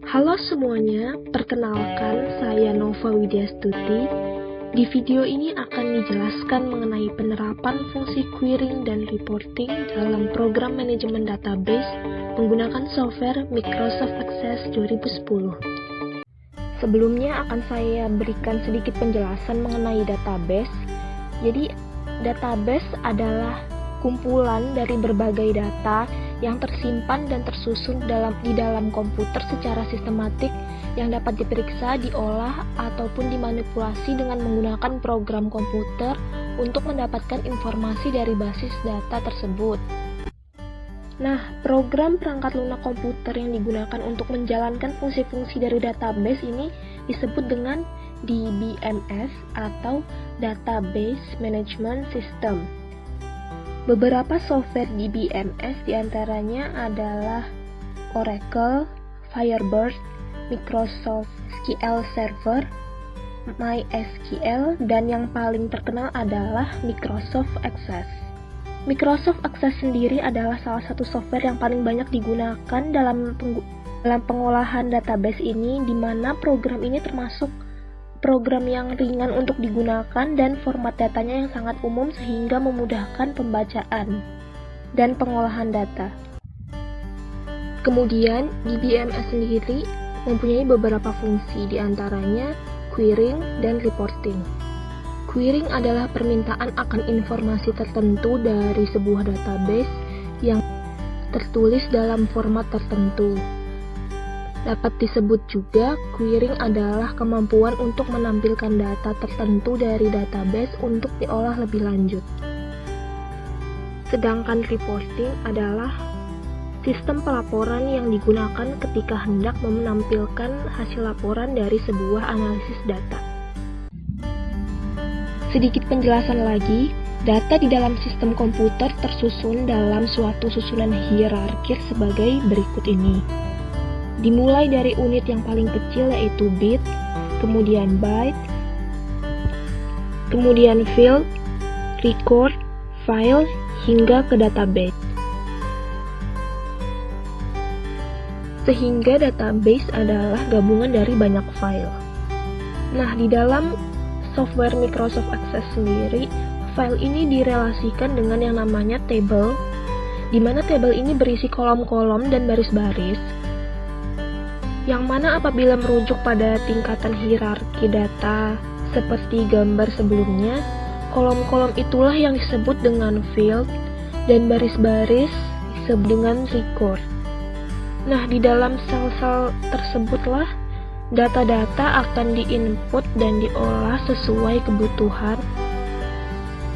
Halo semuanya, perkenalkan saya Nova Widyastuti. Di video ini akan dijelaskan mengenai penerapan fungsi querying dan reporting dalam program manajemen database menggunakan software Microsoft Access 2010. Sebelumnya akan saya berikan sedikit penjelasan mengenai database. Jadi, database adalah kumpulan dari berbagai data yang tersimpan dan tersusun di dalam komputer secara sistematik yang dapat diperiksa, diolah, ataupun dimanipulasi dengan menggunakan program komputer untuk mendapatkan informasi dari basis data tersebut. Nah, program perangkat lunak komputer yang digunakan untuk menjalankan fungsi-fungsi dari database ini disebut dengan DBMS atau Database Management System. Beberapa software DBMS diantaranya adalah Oracle, Firebird, Microsoft SQL Server, MySQL, dan yang paling terkenal adalah Microsoft Access. Microsoft Access sendiri adalah salah satu software yang paling banyak digunakan dalam pengolahan database ini, di mana program ini termasuk program yang ringan untuk digunakan dan format datanya yang sangat umum sehingga memudahkan pembacaan dan pengolahan data. Kemudian, DBMS sendiri mempunyai beberapa fungsi, diantaranya querying dan reporting. Querying adalah permintaan akan informasi tertentu dari sebuah database yang tertulis dalam format tertentu. Dapat disebut juga, querying adalah kemampuan untuk menampilkan data tertentu dari database untuk diolah lebih lanjut. Sedangkan reporting adalah sistem pelaporan yang digunakan ketika hendak menampilkan hasil laporan dari sebuah analisis data. Sedikit penjelasan lagi, data di dalam sistem komputer tersusun dalam suatu susunan hierarkis sebagai berikut ini. Dimulai dari unit yang paling kecil yaitu bit, kemudian byte, kemudian field, record, file, hingga ke database. Sehingga database adalah gabungan dari banyak file. Nah, di dalam software Microsoft Access sendiri, file ini direlasikan dengan yang namanya table, di mana table ini berisi kolom-kolom dan baris-baris, yang mana apabila merujuk pada tingkatan hierarki data seperti gambar sebelumnya, kolom-kolom itulah yang disebut dengan field dan baris-baris disebut dengan record. Nah, di dalam sel-sel tersebutlah data-data akan diinput dan diolah sesuai kebutuhan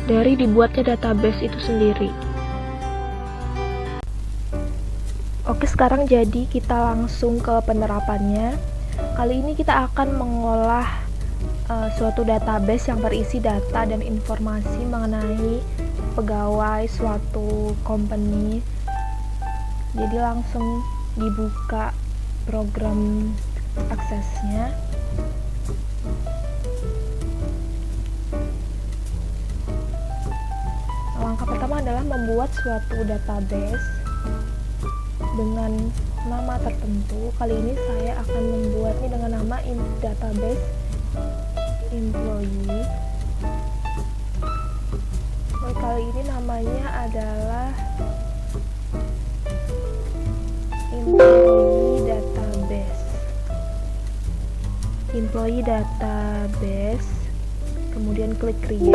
dari dibuatnya database itu sendiri. Oke, sekarang jadi kita langsung ke penerapannya. Kali ini kita akan mengolah suatu database yang berisi data dan informasi mengenai pegawai suatu company. Jadi langsung dibuka program aksesnya. Langkah pertama adalah membuat suatu database dengan nama tertentu. Kali ini saya akan membuatnya dengan nama database employee. Kali ini namanya adalah employee database, kemudian klik create.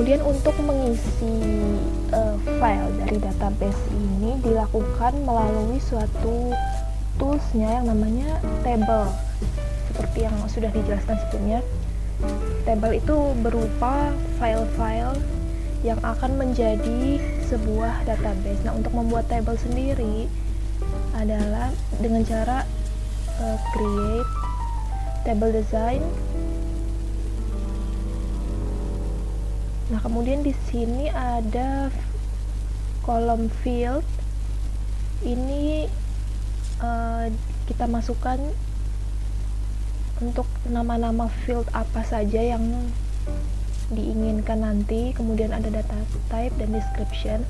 kemudian untuk mengisi file dari database ini dilakukan melalui suatu toolsnya yang namanya table. Seperti yang sudah dijelaskan sebelumnya, table itu berupa file-file yang akan menjadi sebuah database. Nah, untuk membuat table sendiri adalah dengan cara create table design. Nah, kemudian di sini ada kolom field. Ini kita masukkan untuk nama-nama field apa saja yang diinginkan nanti. Kemudian ada data type dan description.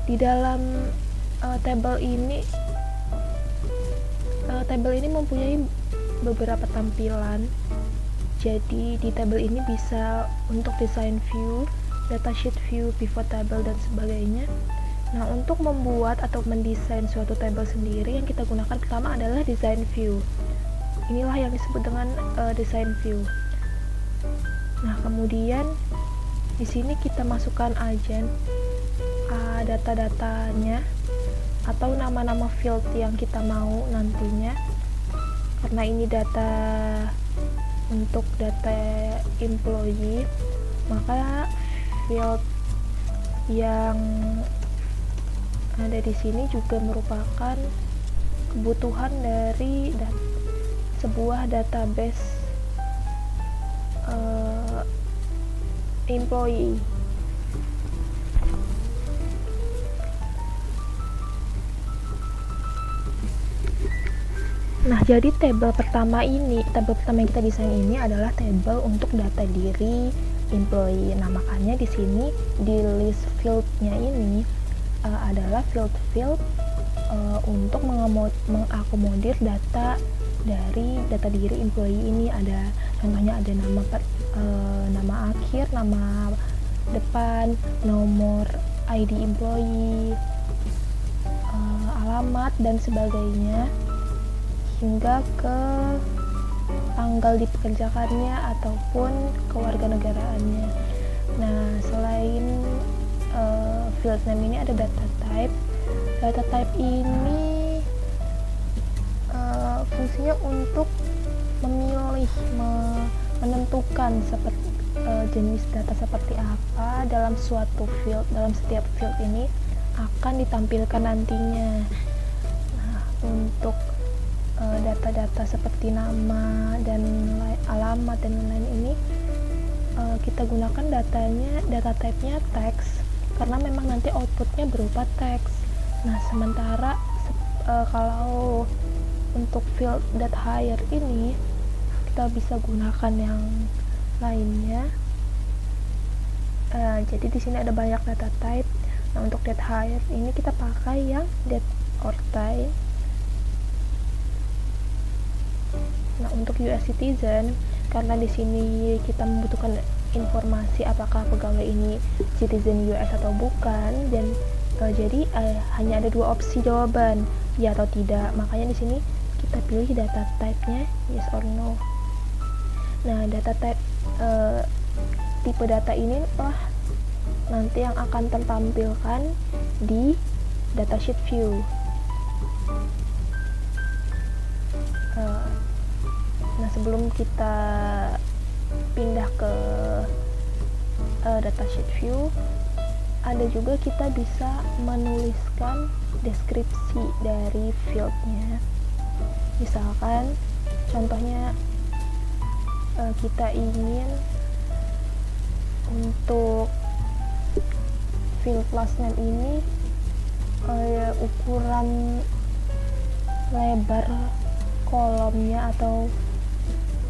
Di dalam table ini mempunyai beberapa tampilan. Jadi di table ini bisa untuk design view, datasheet view, pivot table, dan sebagainya. Nah, untuk membuat atau mendesain suatu table sendiri yang kita gunakan pertama adalah design view. Inilah yang disebut dengan design view. Nah, kemudian di sini kita masukkan aja data-datanya atau nama-nama field yang kita mau nantinya. Karena ini data untuk data employee, maka field yang ada di sini juga merupakan kebutuhan dari sebuah database employee. Nah, jadi table pertama yang kita desain ini adalah table untuk data diri employee. Nah, makanya di sini di list fieldnya ini adalah field untuk mengakomodir data dari data diri employee ini. Ada contohnya ada nama akhir, nama depan, nomor ID employee, alamat dan sebagainya, hingga ke tanggal dipekerjakannya ataupun kewarganegaraannya. Nah, selain field name ini ada data type. Data type ini fungsinya untuk memilih, menentukan seperti jenis data seperti apa dalam suatu field. Dalam setiap field ini akan ditampilkan nantinya. Nah, untuk data-data seperti nama dan alamat dan lain-lain ini kita gunakan data type-nya teks, karena memang nanti outputnya berupa teks. Nah, sementara kalau untuk field data hire ini kita bisa gunakan yang lainnya. Jadi di sini ada banyak data type. Nah, untuk data hire ini kita pakai yang date or time. Nah, untuk US citizen, karena di sini kita membutuhkan informasi apakah pegawai ini citizen US atau bukan, dan jadi hanya ada dua opsi jawaban, ya atau tidak. Makanya di sini kita pilih data type-nya yes or no. Nah, data type tipe data ini lah nanti yang akan tertampilkan di datasheet view. Nah, sebelum kita pindah ke datasheet view, ada juga kita bisa menuliskan deskripsi dari fieldnya. Misalkan contohnya kita ingin untuk field last name ini ukuran lebar kolomnya atau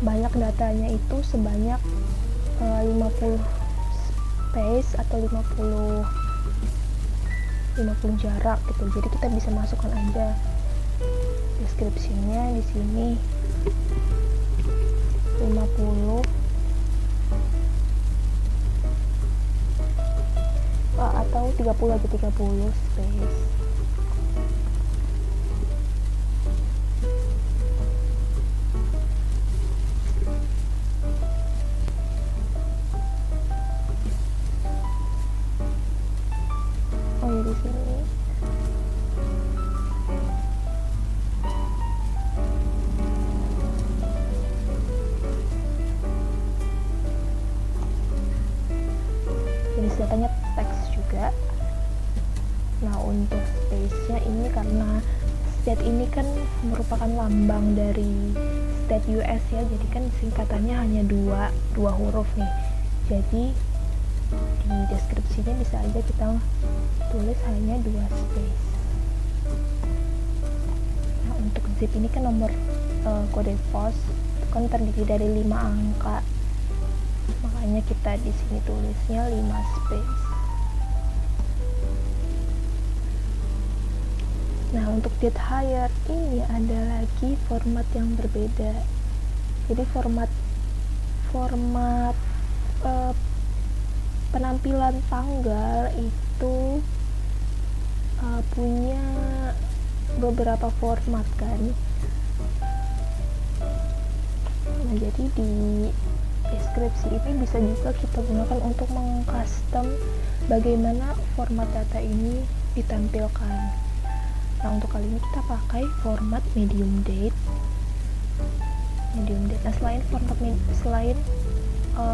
banyak datanya itu sebanyak 50 space atau 50 jarak gitu. Jadi kita bisa masukkan aja deskripsinya di sini 50 atau 30 aja, 30 space. ini. Jenis datanya teks juga. Nah, untuk space-nya ini karena state ini kan merupakan lambang dari state US ya, jadi kan singkatannya hanya dua huruf nih. Jadi di deskripsinya bisa aja kita tulis hanya 2 space. Nah, untuk zip ini kan nomor kode pos kan terdiri dari 5 angka. Makanya kita di sini tulisnya 5 space. Nah, untuk date hire ini ada lagi format yang berbeda. Jadi format penampilan tanggal itu punya beberapa format kan. Nah, jadi di deskripsi ini bisa juga kita gunakan untuk mengcustom bagaimana format data ini ditampilkan. Nah, untuk kali ini kita pakai format medium date. Nah, selain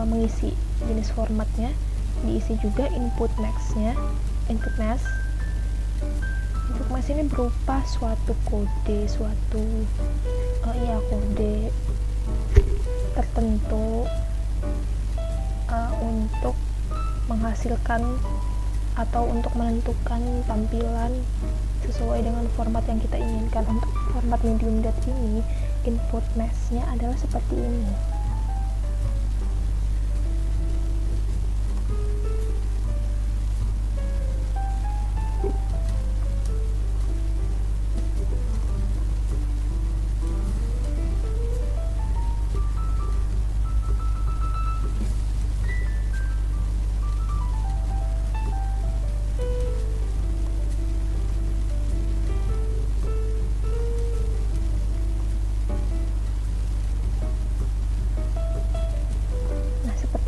mengisi jenis formatnya, diisi juga input max-nya. Input max ini berupa suatu kode, kode tertentu untuk menghasilkan atau untuk menentukan tampilan sesuai dengan format yang kita inginkan. Untuk format medium date ini, input max-nya adalah seperti ini.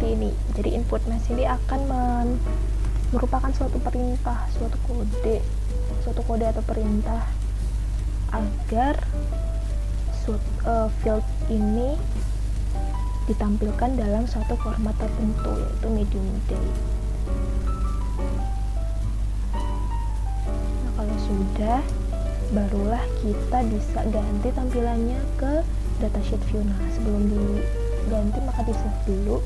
Ini. Jadi input max ini akan merupakan suatu perintah, suatu kode atau perintah agar field ini ditampilkan dalam suatu format tertentu, yaitu medium date. Nah, kalau sudah, barulah kita bisa ganti tampilannya ke datasheet view. Nah, sebelum diganti maka di save dulu.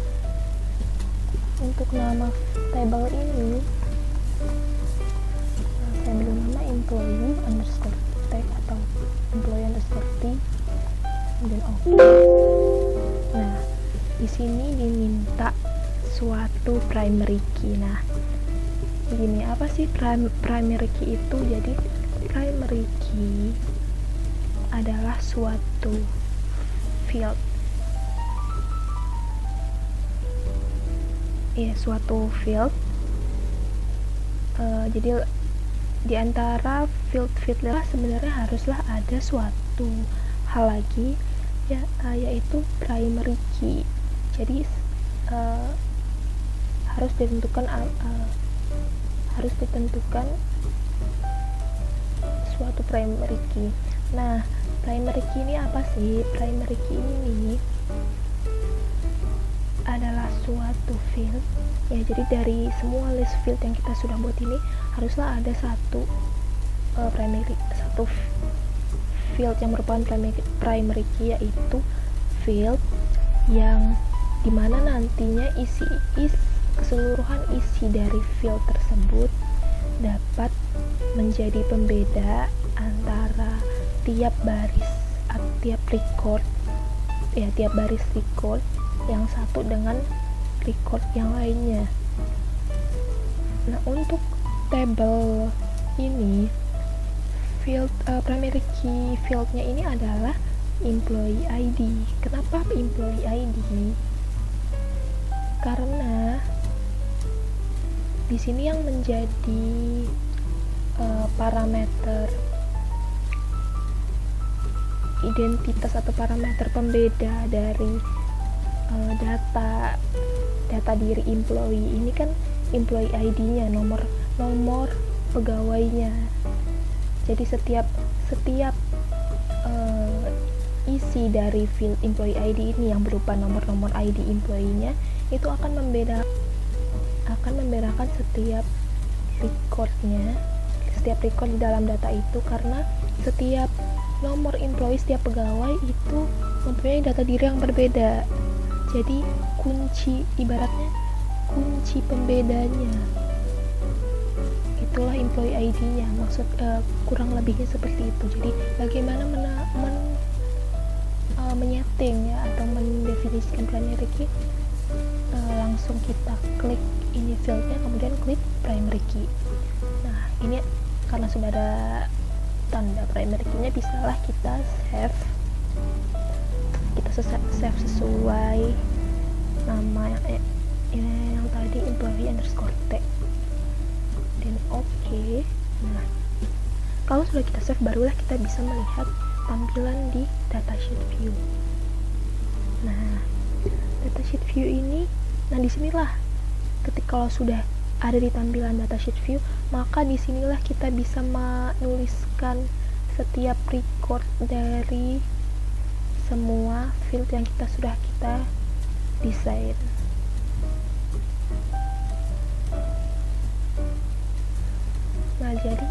Untuk nama table ini saya beri nama employee underscore tag atau employee underscore t, dan oke. Nah, di sini diminta suatu primary key. Nah, begini, apa sih primary key itu? Jadi primary key adalah suatu field, suatu field. Jadi di antara field sebenarnya haruslah ada suatu hal lagi, yaitu primary key. Jadi harus ditentukan suatu primary key. Nah, primary key ini apa sih? Primary key ini adalah suatu field ya. Jadi dari semua list field yang kita sudah buat ini haruslah ada satu field yang merupakan primary key, yaitu field yang dimana nantinya keseluruhan isi dari field tersebut dapat menjadi pembeda antara tiap baris record yang satu dengan record yang lainnya. Nah, untuk table ini field primary key fieldnya ini adalah employee ID. Kenapa employee ID? Karena di sini yang menjadi parameter identitas atau parameter pembeda dari data diri employee ini kan employee ID-nya, nomor pegawainya. Jadi setiap isi dari field employee ID ini yang berupa nomor-nomor ID employee-nya itu akan membedakan setiap recordnya, setiap record di dalam data itu, karena setiap nomor employee, setiap pegawai itu mempunyai data diri yang berbeda. Jadi ibaratnya kunci pembedanya itulah employee ID-nya. Kurang lebihnya seperti itu. Jadi bagaimana menyeting ya atau mendefinisikan primary key, langsung kita klik ini fieldnya, kemudian klik primary key. Nah, ini karena sudah ada tanda primary key-nya, bisalah kita save sesuai nama yang tadi, employee_t, dan oke. Nah, kalau sudah kita save, barulah kita bisa melihat tampilan di datasheet view. Nah, datasheet view ini, nah disinilah kalau sudah ada di tampilan datasheet view, maka disinilah kita bisa menuliskan setiap record dari semua field yang sudah kita desain. Nah, jadi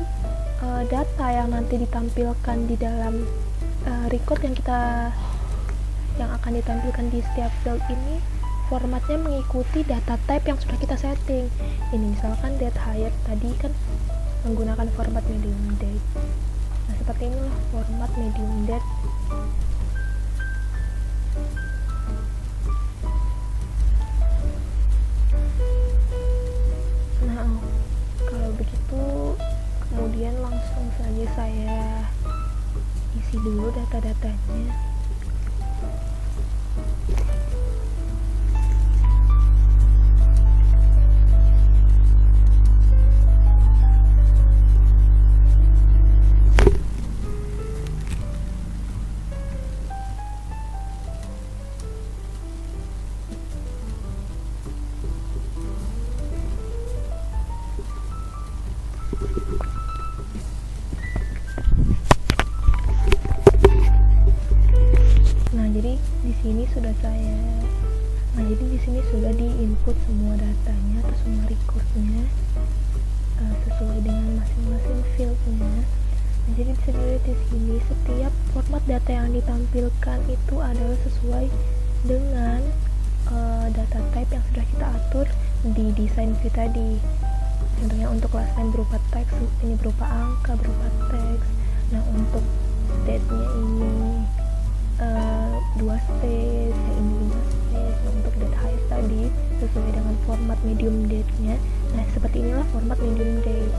data yang nanti ditampilkan di dalam record yang akan ditampilkan di setiap field ini, formatnya mengikuti data type yang sudah kita setting. Ini misalkan date hire tadi kan menggunakan format medium date. Nah, seperti inilah format medium date. Nah, kalau begitu kemudian langsung saja saya isi dulu data-datanya. Jadi di sini sudah diinput semua datanya atau semua recordnya sesuai dengan masing-masing fieldnya. Nah, jadi bisa dilihat di sini setiap format data yang ditampilkan itu adalah sesuai dengan data type yang sudah kita atur di desain view tadi. Contohnya untuk class name berupa teks, ini berupa angka, berupa teks. Nah, untuk date-nya ini 2 space, yang ini 5 space. Nah, untuk date hire tadi sesuai dengan format medium date-nya. Nah, seperti inilah format medium date.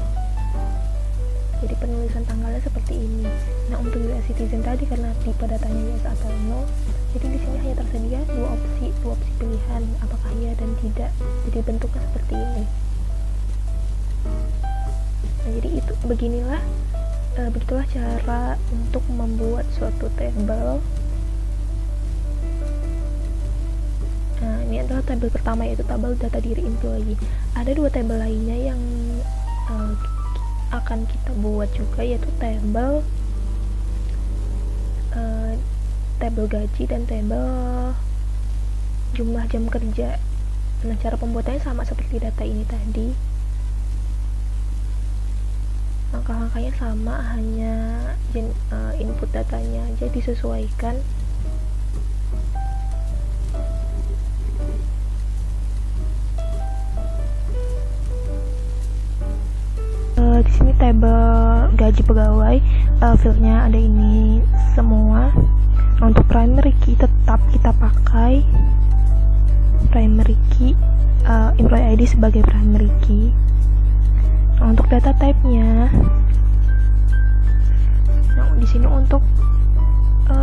Jadi penulisan tanggalnya seperti ini. Nah, untuk US citizen tadi karena tipe datanya yes atau no, jadi di sini hanya tersedia dua opsi pilihan, apakah iya dan tidak. Jadi bentuknya seperti ini. Nah, jadi begitulah cara untuk membuat suatu tabel. Nah, ini adalah tabel pertama, yaitu tabel data diri employee. Ada dua tabel lainnya yang akan kita buat juga, yaitu tabel gaji dan tabel jumlah jam kerja. Nah, cara pembuatannya sama seperti data ini tadi. Langkah-langkahnya sama, hanya input datanya aja disesuaikan. Di sini tabel gaji pegawai, fieldnya ada ini semua. Nah, untuk primary key tetap kita pakai primary key, employee ID sebagai primary key. Nah, untuk data type-nya, nah di sini untuk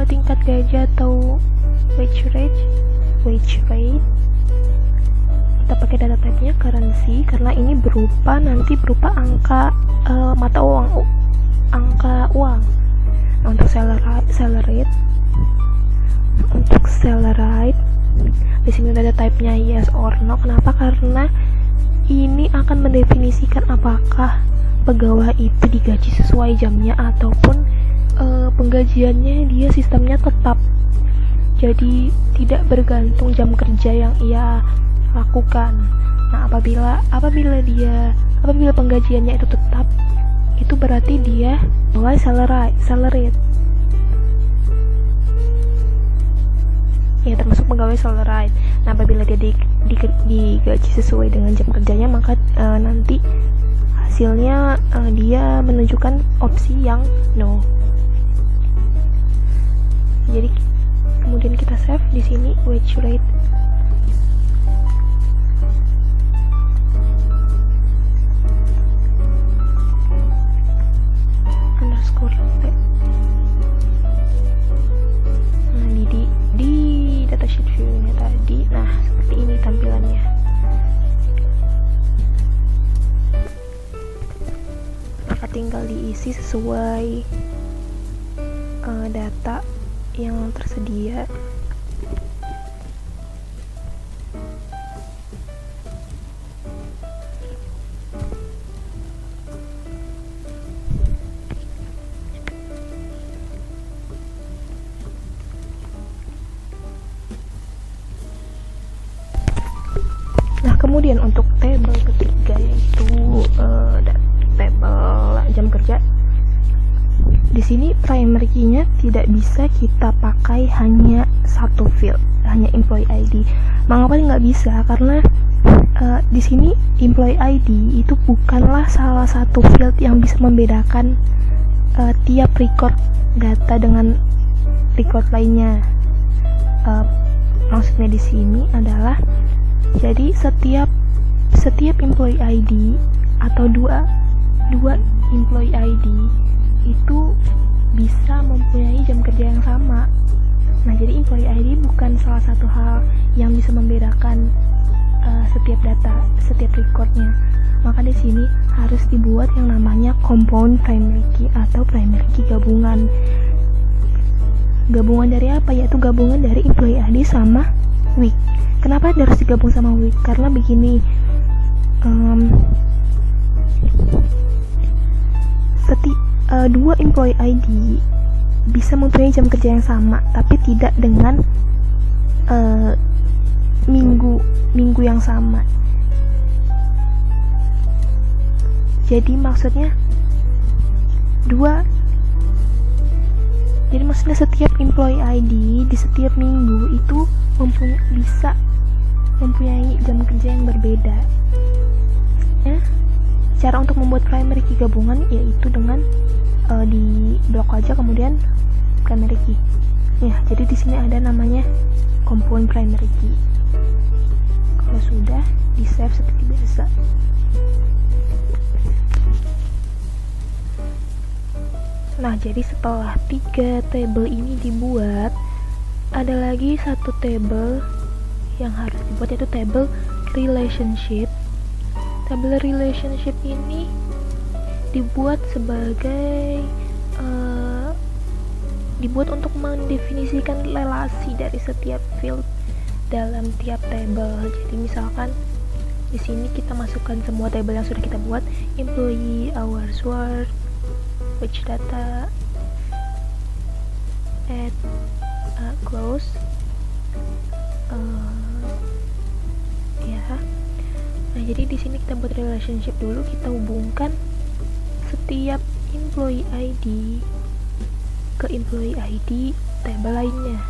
tingkat gaji atau wage rate, kita pakai data type-nya currency karena ini nanti berupa angka mata uang, angka uang. Nah, untuk salary, di sini data type-nya yes or no. Kenapa? Karena ini akan mendefinisikan apakah pegawai itu digaji sesuai jamnya ataupun penggajiannya dia sistemnya tetap. Jadi tidak bergantung jam kerja yang ia lakukan. Nah, apabila penggajiannya itu tetap, itu berarti dia pegawai salaried. Ya, termasuk pegawai salaried. Nah, apabila dia digaji sesuai dengan jam kerjanya, maka nanti hasilnya dia menunjukkan opsi yang no. Jadi kemudian kita save di sini wage rate. Underscore T. Nah, di datasheet view-nya tadi. Nah, seperti ini tampilannya. Maka tinggal diisi sesuai data yang tersedia. Nah, kemudian untuk tabel ketiga, yaitu tabel jam kerja. Di sini primary key-nya tidak bisa kita pakai hanya satu field, hanya employee ID. Mengapa nggak bisa? Karena di sini employee ID itu bukanlah salah satu field yang bisa membedakan tiap record data dengan record lainnya. Maksudnya di sini adalah, jadi setiap employee ID atau dua employee ID itu bisa mempunyai jam kerja yang sama. Nah, jadi employee ID bukan salah satu hal yang bisa membedakan setiap data, setiap recordnya. Maka di sini harus dibuat yang namanya compound primary key atau primary key gabungan. Gabungan dari apa? Yaitu gabungan dari employee ID sama week. Kenapa harus digabung sama week? Karena begini, dua employee ID bisa mempunyai jam kerja yang sama, tapi tidak dengan minggu yang sama. Jadi maksudnya setiap employee ID di setiap minggu itu bisa mempunyai jam kerja yang berbeda. Cara untuk membuat primary key gabungan yaitu dengan di blok aja kemudian primary key. Ya, jadi di sini ada namanya compound primary key. Kalau sudah di save seperti biasa. Nah, jadi setelah 3 table ini dibuat, ada lagi satu table yang harus dibuat, yaitu table relationship. Table relationship ini dibuat untuk mendefinisikan relasi dari setiap field dalam tiap table. Jadi misalkan di sini kita masukkan semua table yang sudah kita buat: employee, hours worked, wage data, add, close, Nah, jadi di sini kita buat relationship dulu, kita hubungkan setiap employee ID ke employee ID table lainnya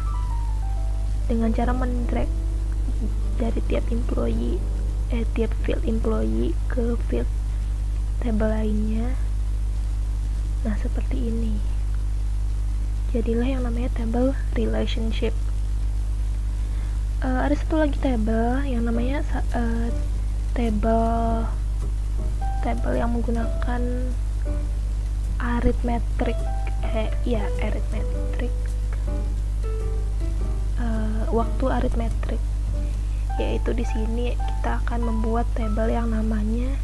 dengan cara mendrag dari tiap field employee ke field table lainnya. Nah, seperti ini. Jadilah yang namanya table relationship. Ada satu lagi table yang namanya table yang menggunakan arithmetic, waktu arithmetic, yaitu di sini kita akan membuat table yang namanya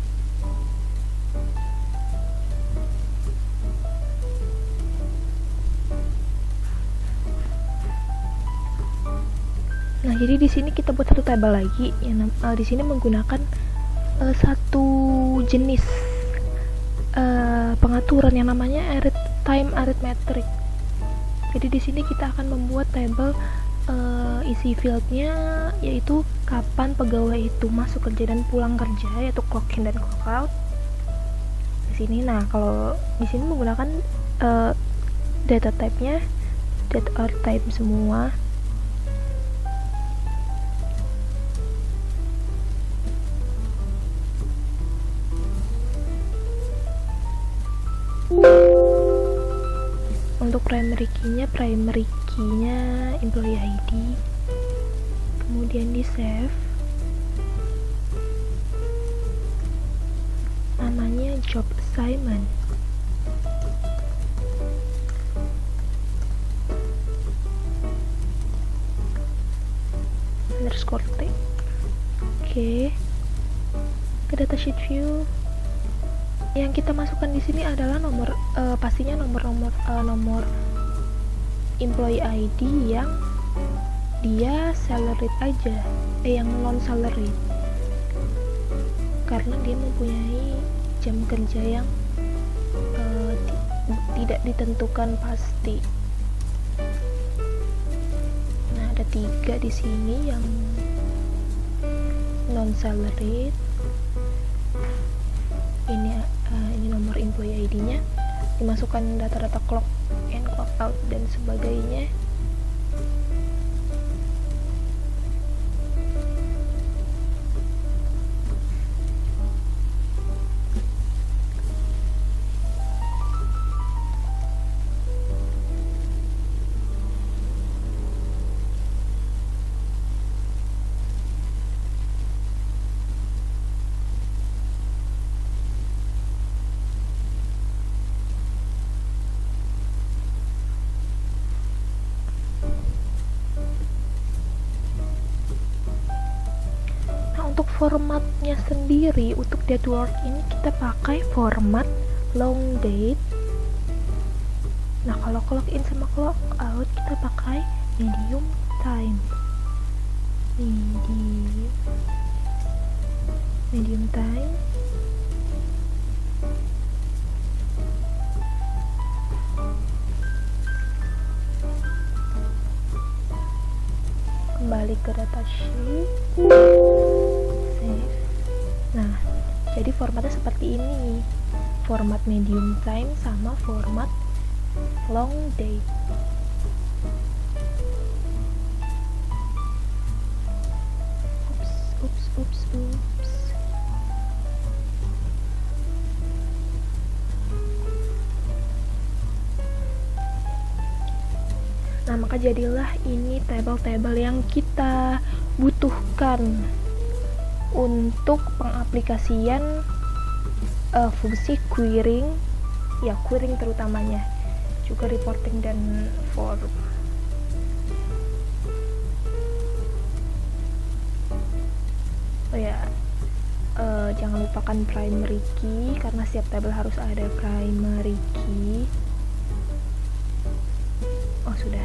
Nah, jadi di sini kita buat satu table lagi yang di sini menggunakan satu jenis pengaturan yang namanya time arithmetic. Jadi di sini kita akan membuat tabel isi fieldnya, yaitu kapan pegawai itu masuk kerja dan pulang kerja, yaitu clock in dan clock out. Di sini, nah kalau di sini menggunakan data type-nya date or time semua. Untuk primary key-nya employee ID, kemudian di save, namanya job assignment, underscore t. Oke, ke datasheet view. Yang kita masukkan di sini adalah nomor pastinya nomor employee ID yang dia salaried aja, yang non salaried, karena dia mempunyai jam kerja yang tidak ditentukan pasti. Nah, ada 3 di sini yang non salaried. Ini nomor employee ID-nya, dimasukkan data-data clock in, clock out dan sebagainya. Untuk formatnya sendiri, untuk date work ini kita pakai format long date. Nah, kalau clock in sama clock out kita pakai medium time. Medium time. Kembali ke datasheet. Nah, jadi formatnya seperti ini, format medium time sama format long date. Oops. Nah, maka jadilah ini tabel-tabel yang kita butuhkan untuk pengaplikasian fungsi querying, ya querying terutamanya, juga reporting dan form. Oh ya, jangan lupakan primary key, karena setiap tabel harus ada primary key. Oh, sudah.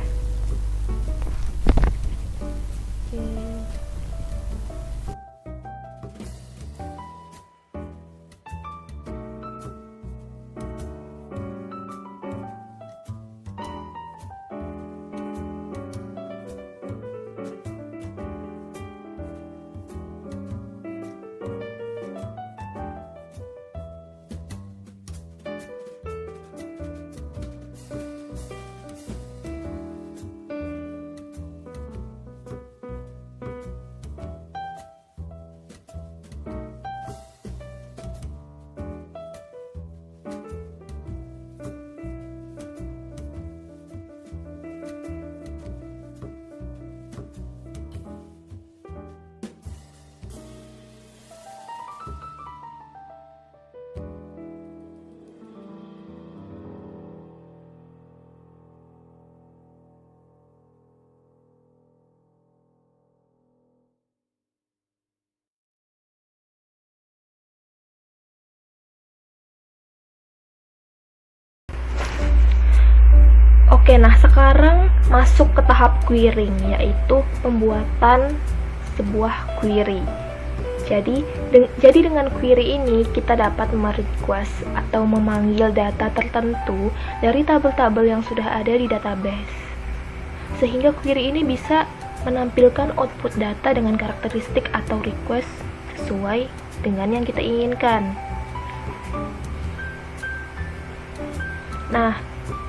Oke. Oke, nah sekarang masuk ke tahap querying, yaitu pembuatan sebuah query. Jadi dengan query ini kita dapat merequest atau memanggil data tertentu dari tabel-tabel yang sudah ada di database. Sehingga query ini bisa menampilkan output data dengan karakteristik atau request sesuai dengan yang kita inginkan. Nah,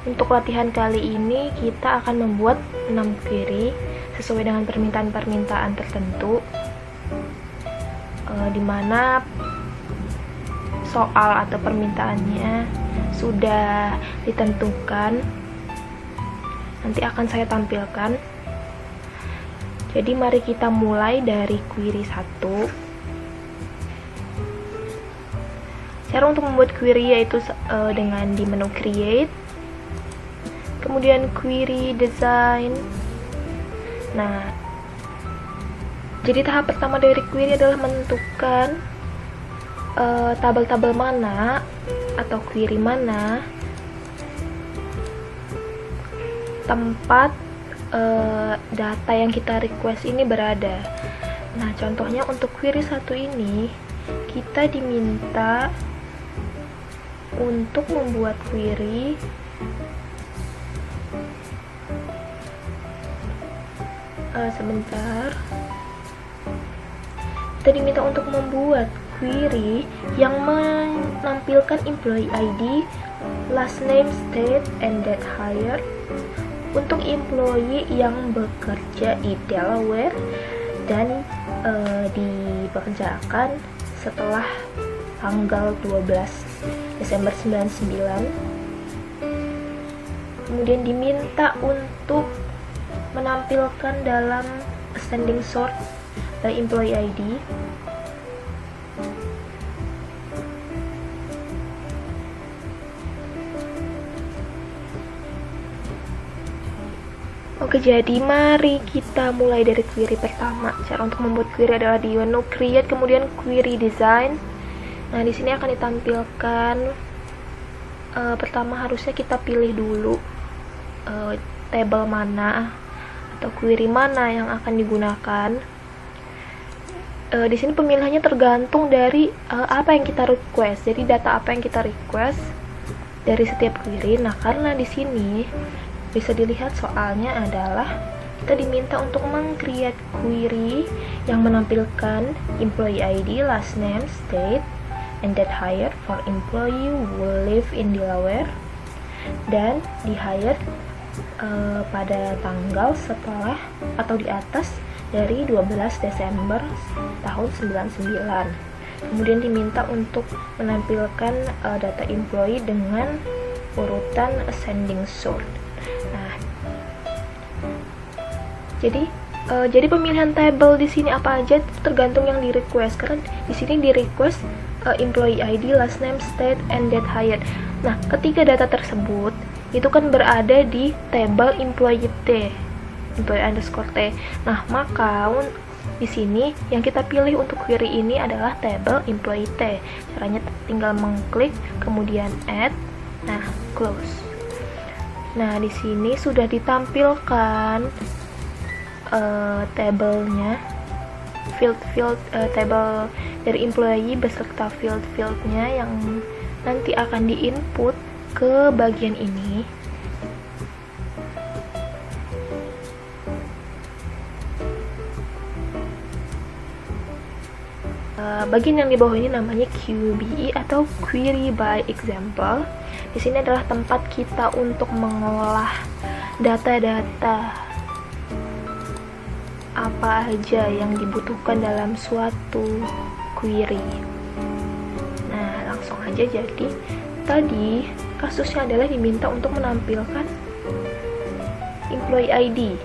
untuk latihan kali ini kita akan membuat 6 query sesuai dengan permintaan-permintaan tertentu, di mana soal atau permintaannya sudah ditentukan. Nanti akan saya tampilkan. Jadi mari kita mulai dari query 1. Cara untuk membuat query yaitu dengan di menu create, kemudian query design. Nah, jadi tahap pertama dari query adalah menentukan tabel-tabel mana atau query mana tempat data yang kita request ini berada. Nah, contohnya untuk query 1 ini kita diminta untuk membuat query sebentar. Kita diminta untuk membuat query yang menampilkan employee ID, last name, state, and date hired untuk employee yang bekerja di Delaware dan dipekerjakan setelah tanggal 12 Desember 99. Kemudian diminta untuk menampilkan dalam ascending sort dari employee ID. Oke, jadi mari kita mulai dari query pertama. Cara untuk membuat query adalah di menu create, kemudian query design. Nah, di sini akan ditampilkan pertama harusnya kita pilih dulu table mana atau query mana yang akan digunakan. Di sini pemilihannya tergantung dari apa yang kita request. Jadi data apa yang kita request dari setiap query. Nah, karena di sini bisa dilihat soalnya adalah kita diminta untuk meng-create query yang menampilkan employee ID, last name, state, and date hired for employee who live in Delaware dan di hired pada tanggal setelah atau di atas dari 12 Desember tahun 99. Kemudian diminta untuk menampilkan data employee dengan urutan ascending sort. Nah, jadi pemilihan table di sini apa aja tergantung yang di request. Karena di sini di request employee ID, last name, state, and date hired. Nah, ketika data tersebut itu kan berada di table employee T, employee underscore T. Nah, maka di sini yang kita pilih untuk query ini adalah table employee T. Caranya tinggal mengklik, kemudian add, nah close. Nah, di sini sudah ditampilkan tabelnya, table dari employee beserta field-fieldnya yang nanti akan diinput ke bagian ini. Bagian yang di bawah ini namanya QBE atau Query by Example. Di sini adalah tempat kita untuk mengolah data-data apa aja yang dibutuhkan dalam suatu query. Nah, langsung aja. Jadi tadi kasusnya adalah diminta untuk menampilkan employee ID.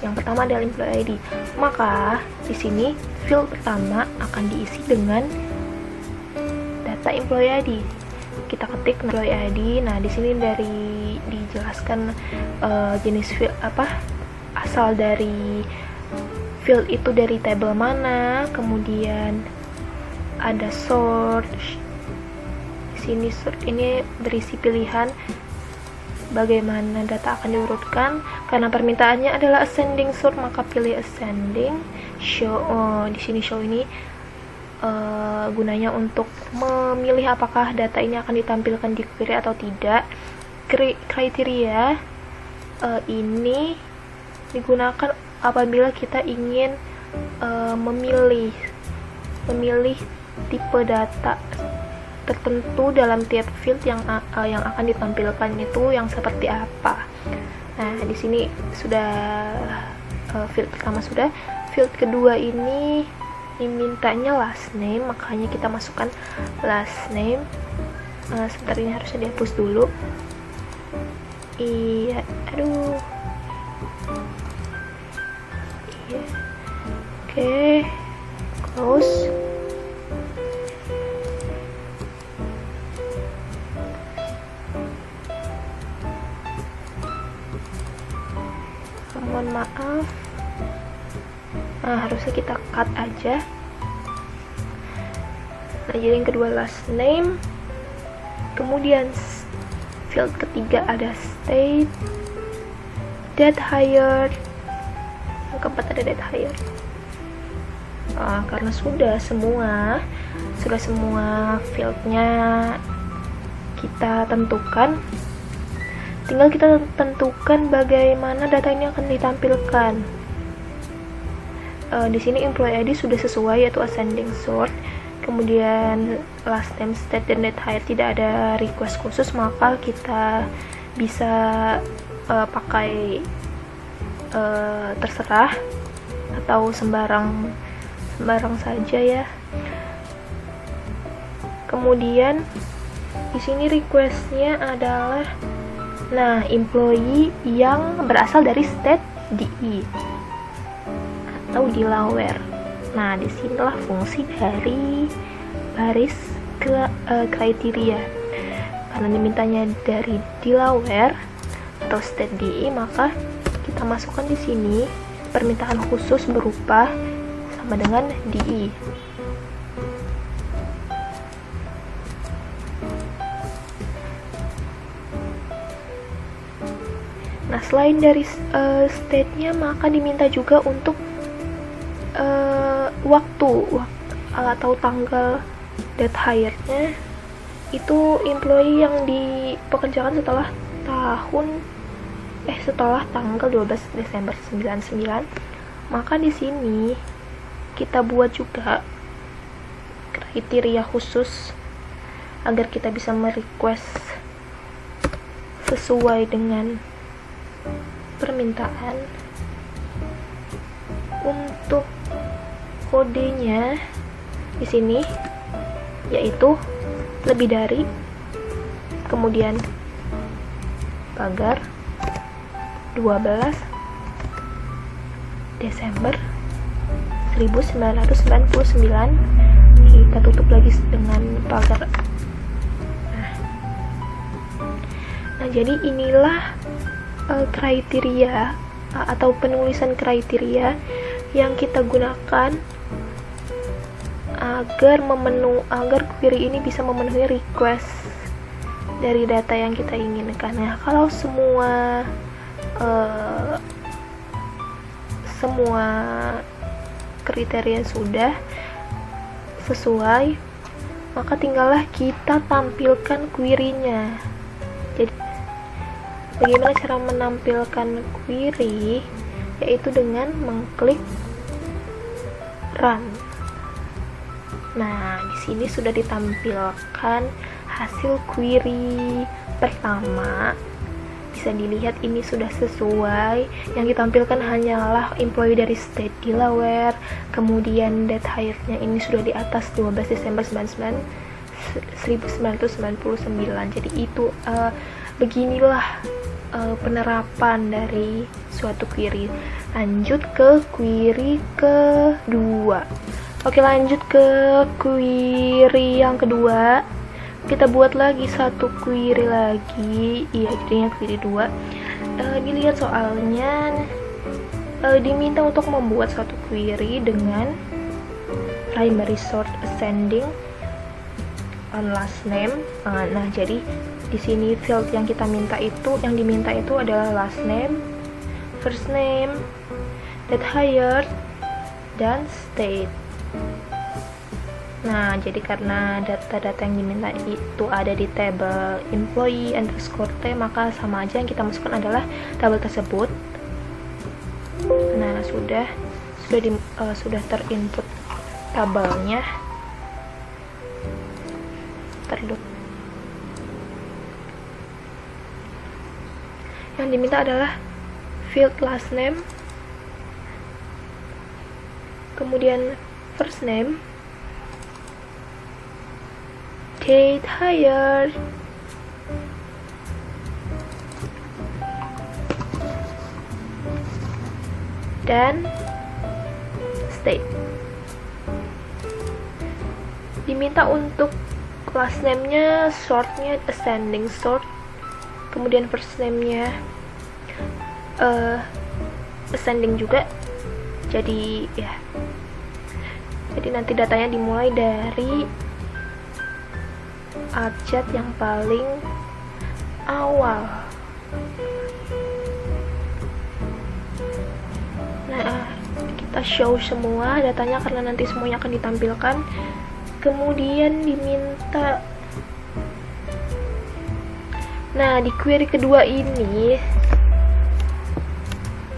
Yang pertama adalah employee ID. Maka di sini field pertama akan diisi dengan data employee ID. Kita ketik employee ID. Nah, di sini dijelaskan jenis field asal dari field itu dari table mana, kemudian ada sort. Di sini sort ini berisi pilihan bagaimana data akan diurutkan. Karena permintaannya adalah ascending sort, maka pilih ascending. Show, di sini show ini gunanya untuk memilih apakah data ini akan ditampilkan di query atau tidak. Kriteria ini digunakan apabila kita ingin memilih tipe data tertentu dalam tiap field yang akan ditampilkan itu yang seperti apa. Nah, di sini sudah field pertama sudah. Field kedua ini dimintanya last name, makanya kita masukkan last name. Sebentar, ini harusnya dihapus dulu. Iya, aduh. Iya. Oke, close. Mohon maaf. Nah, harusnya kita cut aja. Nah, jadi yang kedua last name, kemudian field ketiga ada state, date hired, yang keempat ada date hired. Karena sudah semua fieldnya kita tentukan, tinggal kita tentukan bagaimana data ini akan ditampilkan. Di sini employee ID sudah sesuai, yaitu ascending sort. Kemudian last name, state, dan date hired tidak ada request khusus, maka kita bisa pakai terserah atau sembarang saja ya. Kemudian di sini requestnya adalah employee yang berasal dari state DE atau Delaware. Nah, disinilah fungsi dari baris kriteria. Karena dimintanya dari Delaware atau state DE, maka kita masukkan di sini permintaan khusus berupa sama dengan DE. Nah, selain dari state-nya, maka diminta juga untuk waktu atau tanggal date hired-nya. Itu employee yang dipekerjakan setelah tanggal 12 Desember 99. Maka di sini kita buat juga kriteria khusus agar kita bisa merequest sesuai dengan permintaan. Untuk kodenya di sini yaitu lebih dari, kemudian pagar 12 Desember 1999. Kita tutup lagi dengan pagar. Nah, jadi inilah kriteria atau penulisan kriteria yang kita gunakan agar query ini bisa memenuhi request dari data yang kita inginkan. Nah, kalau semua kriteria sudah sesuai, maka tinggallah kita tampilkan query-nya. Jadi bagaimana cara menampilkan query? Yaitu dengan mengklik run. Nah, di sini sudah ditampilkan hasil query pertama. Bisa dilihat ini sudah sesuai. Yang ditampilkan hanyalah employee dari state Delaware. Kemudian date hired-nya ini sudah di atas 12 Desember 1999. Jadi itu beginilah penerapan dari suatu query. Lanjut ke query kedua. Oke, lanjut ke query yang kedua. Kita buat lagi satu query lagi. Iya, jadinya query 2. Dilihat soalnya diminta untuk membuat suatu query dengan primary sort ascending on last name. Nah, jadi di sini field yang diminta itu adalah last name, first name, date hired, dan state. Nah, jadi karena data-data yang diminta itu ada di tabel employee underscore t, maka sama aja yang kita masukkan adalah tabel tersebut. Nah, sudah terinput tabelnya. Yang diminta adalah field last name, kemudian first name, date hired, dan state. Diminta untuk last name-nya sortnya ascending sort, kemudian first name-nya ascending juga. Jadi nanti datanya dimulai dari abjad yang paling awal. Nah, kita show semua datanya karena nanti semuanya akan ditampilkan. Kemudian diminta, nah di query kedua ini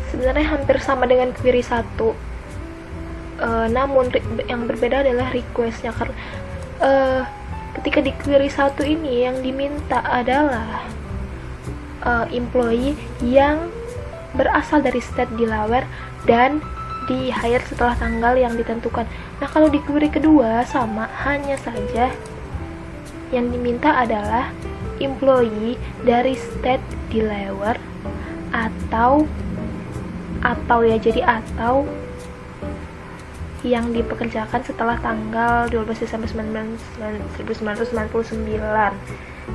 sebenarnya hampir sama dengan query 1, namun yang berbeda adalah requestnya. Karena ketika di query 1 ini yang diminta adalah employee yang berasal dari state Delaware dan di hire setelah tanggal yang ditentukan. Nah, kalau di query kedua sama, hanya saja yang diminta adalah employee dari state Delaware atau yang dipekerjakan setelah tanggal 12 Desember 1999.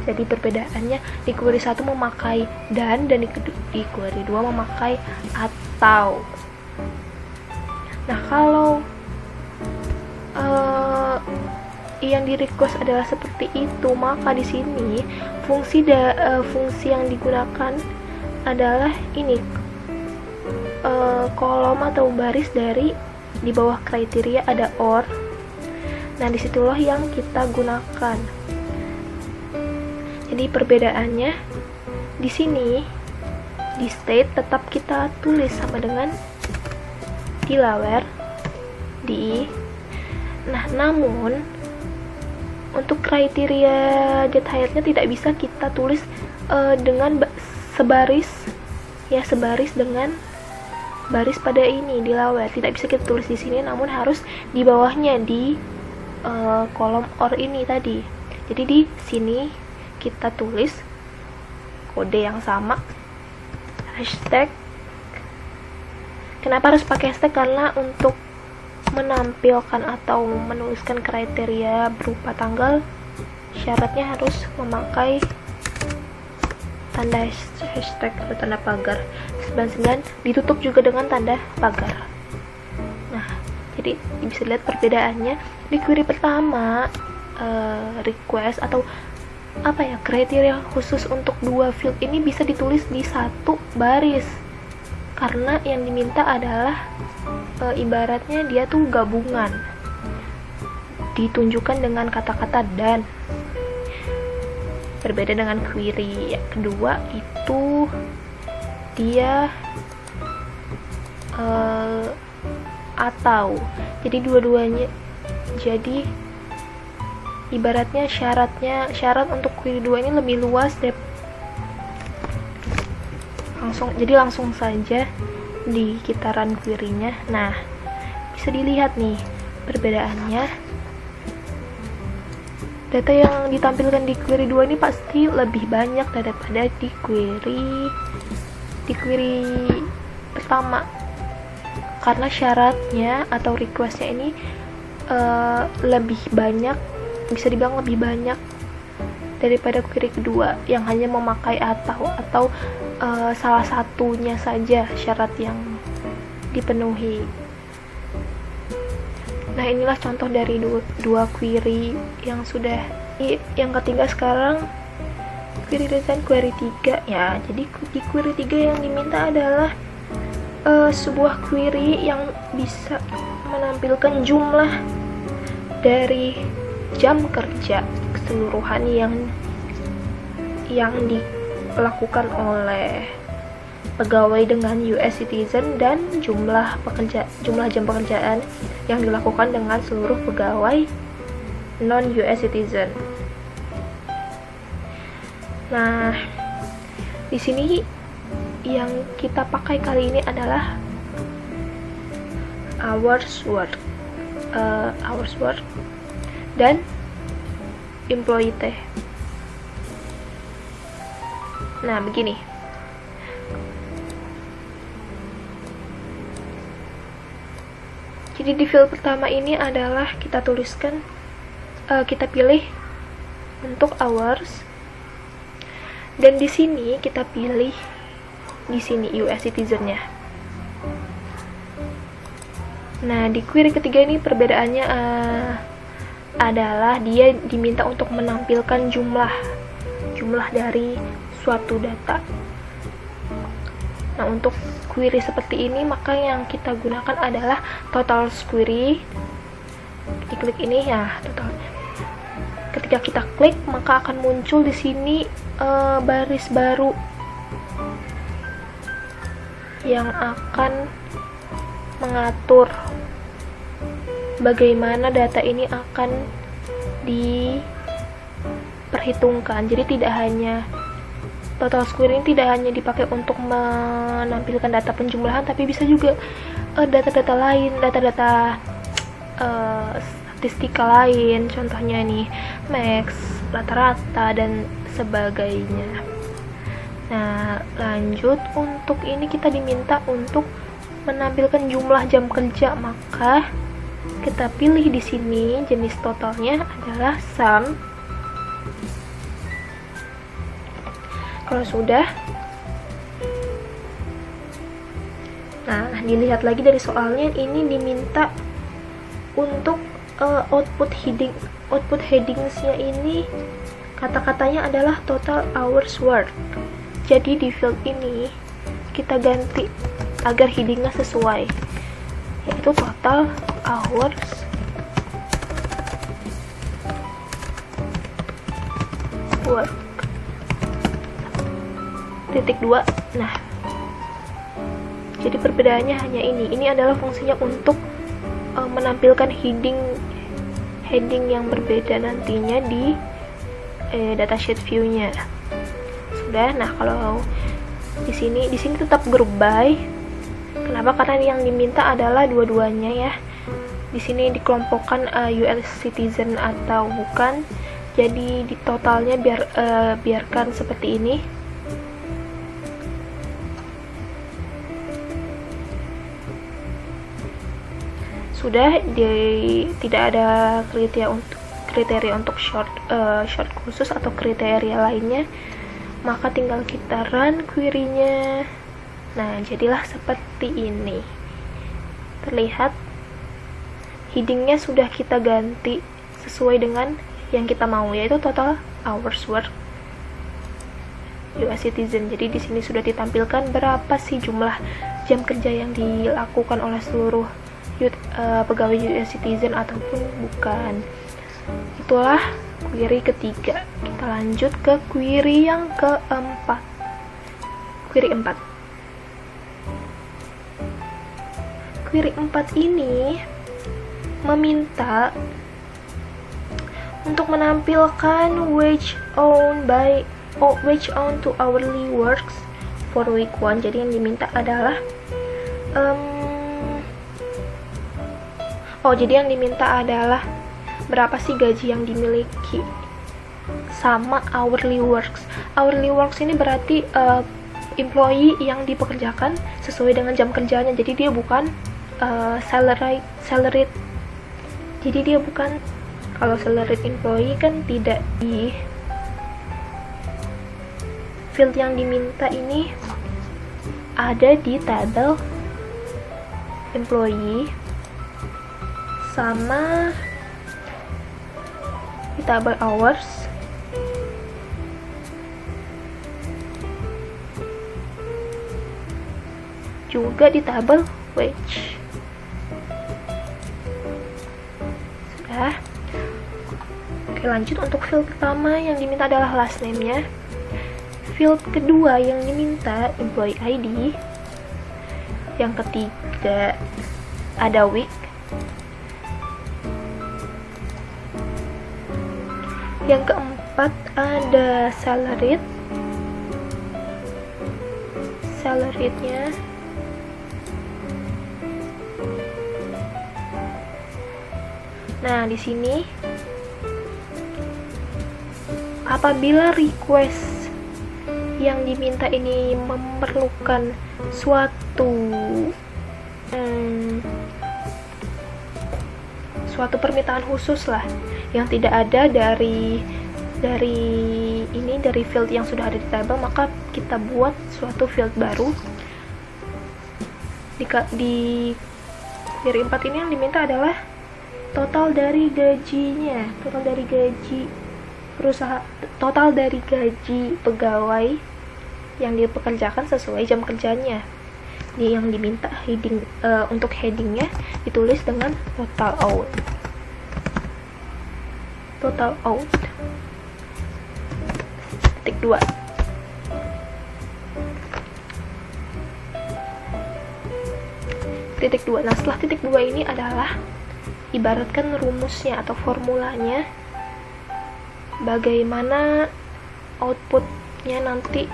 Jadi perbedaannya di query 1 memakai dan di query 2 memakai atau. Nah, kalau yang di request adalah seperti itu, maka di sini fungsi yang digunakan adalah ini, kolom atau baris dari di bawah kriteria ada or. Nah, disitulah yang kita gunakan. Jadi perbedaannya di sini di state tetap kita tulis sama dengan Delaware di. Nah, namun untuk kriteria get hired-nya tidak bisa kita tulis dengan sebaris dengan baris pada ini Delaware. Tidak bisa kita tulis di sini, namun harus di bawahnya di kolom or ini tadi. Jadi di sini kita tulis kode yang sama, hashtag. Kenapa harus pakai hashtag? Karena untuk menampilkan atau menuliskan kriteria berupa tanggal, syaratnya harus memakai tanda hashtag atau tanda pagar. 99 ditutup juga dengan tanda pagar. Nah, jadi bisa lihat perbedaannya. Di query pertama, request atau kriteria khusus untuk dua field ini bisa ditulis di satu baris, karena yang diminta adalah ibaratnya dia tuh gabungan, ditunjukkan dengan kata-kata dan. Berbeda dengan query yang kedua, itu dia atau. Jadi dua-duanya, jadi ibaratnya syarat untuk query 2 ini lebih luas deh. Langsung saja di kita run query-nya. Nah, bisa dilihat nih perbedaannya. Data yang ditampilkan di query 2 ini pasti lebih banyak daripada di query pertama, karena syaratnya atau requestnya ini lebih banyak, bisa dibilang lebih banyak daripada query kedua yang hanya memakai atau salah satunya saja syarat yang dipenuhi. Nah, inilah contoh dari dua query yang ketiga sekarang, query design query 3 ya. Jadi di query 3 yang diminta adalah sebuah query yang bisa menampilkan jumlah dari jam kerja keseluruhan yang dilakukan oleh pegawai dengan US citizen dan jumlah jam pekerjaan yang dilakukan dengan seluruh pegawai non US citizen. Nah, di sini yang kita pakai kali ini adalah hours work dan employee teh. Nah, begini. Jadi di field pertama ini adalah kita tuliskan, kita pilih untuk hours, dan di sini kita pilih di sini US citizen-nya. Nah, di query ketiga ini perbedaannya adalah dia diminta untuk menampilkan jumlah dari suatu data. Nah, untuk query seperti ini maka yang kita gunakan adalah total query. Diklik ini ya, totalnya. Ketika kita klik maka akan muncul di sini baris baru yang akan mengatur bagaimana data ini akan diperhitungkan. Jadi tidak hanya total query ini tidak hanya dipakai untuk menampilkan data penjumlahan, tapi bisa juga data-data lain, data-data statistika lain, contohnya nih max, rata-rata, dan sebagainya. Nah, lanjut, untuk ini kita diminta untuk menampilkan jumlah jam kerja, maka kita pilih di sini jenis totalnya adalah sum. Kalau sudah, nah dilihat lagi dari soalnya, ini diminta untuk output headingsnya ini kata-katanya adalah total hours work. Jadi di field ini kita ganti agar headingnya sesuai, yaitu total hours work .2. Nah, jadi perbedaannya hanya ini. Ini adalah fungsinya untuk menampilkan heading yang berbeda nantinya di datasheet view-nya. Sudah. Nah, kalau di sini tetap berubah. Kenapa? Karena yang diminta adalah dua-duanya ya. Di sini dikelompokkan US citizen atau bukan. Jadi di totalnya biarkan seperti ini. Sudah, tidak ada kriteria untuk short khusus atau kriteria lainnya, maka tinggal kita run query-nya. Nah, jadilah seperti ini. Terlihat heading-nya sudah kita ganti sesuai dengan yang kita mau, yaitu total hours work US citizen. Jadi di sini sudah ditampilkan berapa sih jumlah jam kerja yang dilakukan oleh seluruh pegawai US citizen ataupun bukan. Itulah query ketiga. Kita lanjut ke query yang keempat. Query 4. Query 4 ini meminta untuk menampilkan wage owned to hourly works for week 1. Jadi yang diminta adalah berapa sih gaji yang dimiliki sama hourly works. Hourly works ini berarti employee yang dipekerjakan sesuai dengan jam kerjanya. Jadi dia bukan salaried. Jadi dia bukan, kalau salaried employee kan tidak di field yang diminta ini ada di tabel employee sama di tabel hours juga di tabel wage. Sudah. Oke, lanjut. Untuk field pertama yang diminta adalah last name-nya. Field kedua yang diminta employee ID. Yang ketiga ada week. Yang keempat ada salaried-nya. Nah, di sini apabila request yang diminta ini memerlukan suatu permintaan khusus lah yang tidak ada dari field yang sudah ada di tabel, maka kita buat suatu field baru. Di query 4 ini yang diminta adalah total dari gajinya, total dari gaji perusahaan, total dari gaji pegawai yang dipekerjakan sesuai jam kerjanya. Ini yang diminta heading, untuk headingnya ditulis dengan total out. Total out. Titik 2. Titik 2. Nah, setelah titik 2 ini adalah ibaratkan rumusnya atau formulanya bagaimana outputnya nanti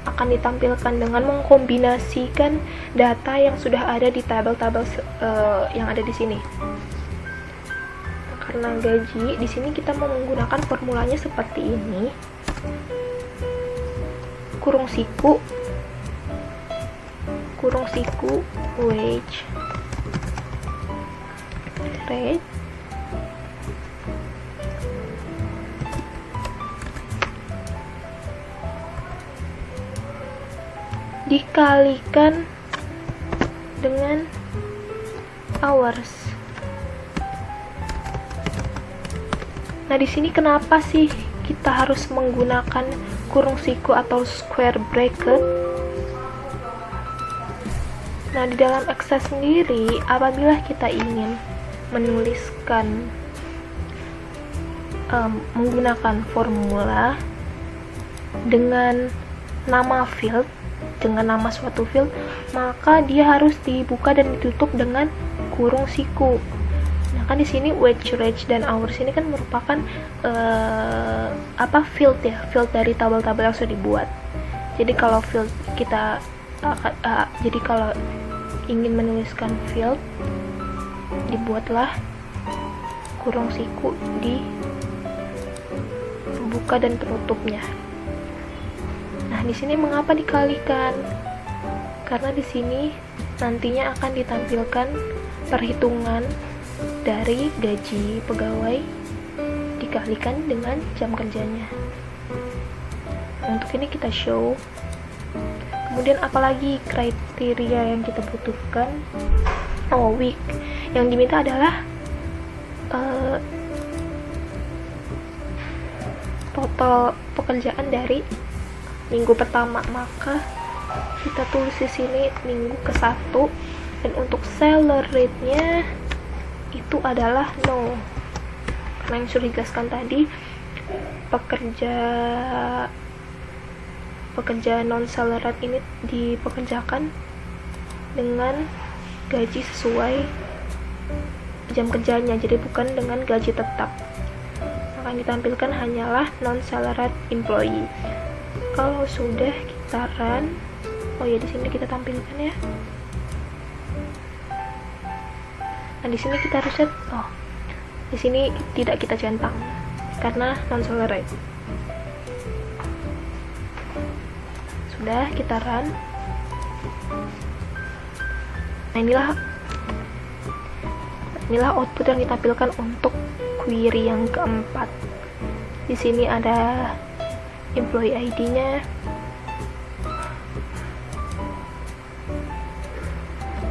akan ditampilkan dengan mengkombinasikan data yang sudah ada di tabel-tabel yang ada di sini. Karena gaji di sini kita mau menggunakan formulanya seperti ini. Kurung siku wage rate dikalikan dengan hours. Nah, di sini kenapa sih kita harus menggunakan kurung siku atau square bracket? Nah, di dalam Excel sendiri, apabila kita ingin menuliskan menggunakan formula dengan nama field, dengan nama suatu field, maka dia harus dibuka dan ditutup dengan kurung siku. Nah, kan di sini wage rate dan hours ini kan merupakan field ya, field dari tabel-tabel yang sudah dibuat. Jadi kalau field kita jadi kalau ingin menuliskan field, dibuatlah kurung siku di buka dan penutupnya. Nah, di sini mengapa dikalikan? Karena di sini nantinya akan ditampilkan perhitungan dari gaji pegawai dikalikan dengan jam kerjanya. Untuk ini kita show. Kemudian apalagi kriteria yang kita butuhkan? Week. Yang diminta adalah total pekerjaan dari minggu pertama, maka kita tulis di sini minggu ke-1. Dan untuk salary rate-nya itu adalah 0. Karena yang sudah dijelaskan tadi, pekerja non salaried ini dipekerjakan dengan gaji sesuai jam kerjanya, jadi bukan dengan gaji tetap. Maka yang ditampilkan hanyalah non salaried employee. Kalau sudah kita run, di sini kita tampilkan ya. Nah, di sini kita harus set. Di sini tidak kita centang karena non salaried. Sudah kita run. Nah, inilah output yang ditampilkan untuk query yang keempat. Di sini ada employee ID-nya.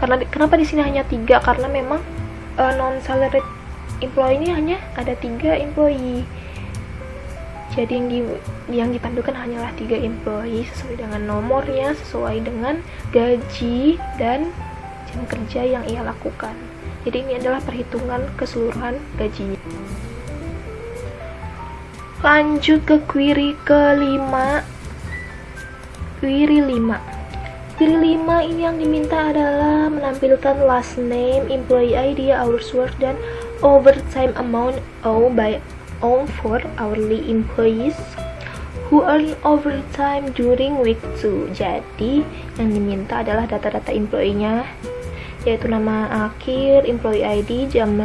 Kenapa di sini hanya 3? Karena memang non salaried employee ini hanya ada 3 employee. Jadi yang ditampilkan hanyalah 3 employee sesuai dengan nomornya, sesuai dengan gaji dan jam kerja yang ia lakukan. Jadi ini adalah perhitungan keseluruhan gajinya. Lanjut ke query kelima. Query 5 ini yang diminta adalah menampilkan last name, employee ID, hours work, dan overtime amount owned for hourly employees who earn overtime during week 2. Jadi yang diminta adalah data-data employee-nya, yaitu nama akhir, employee ID, jam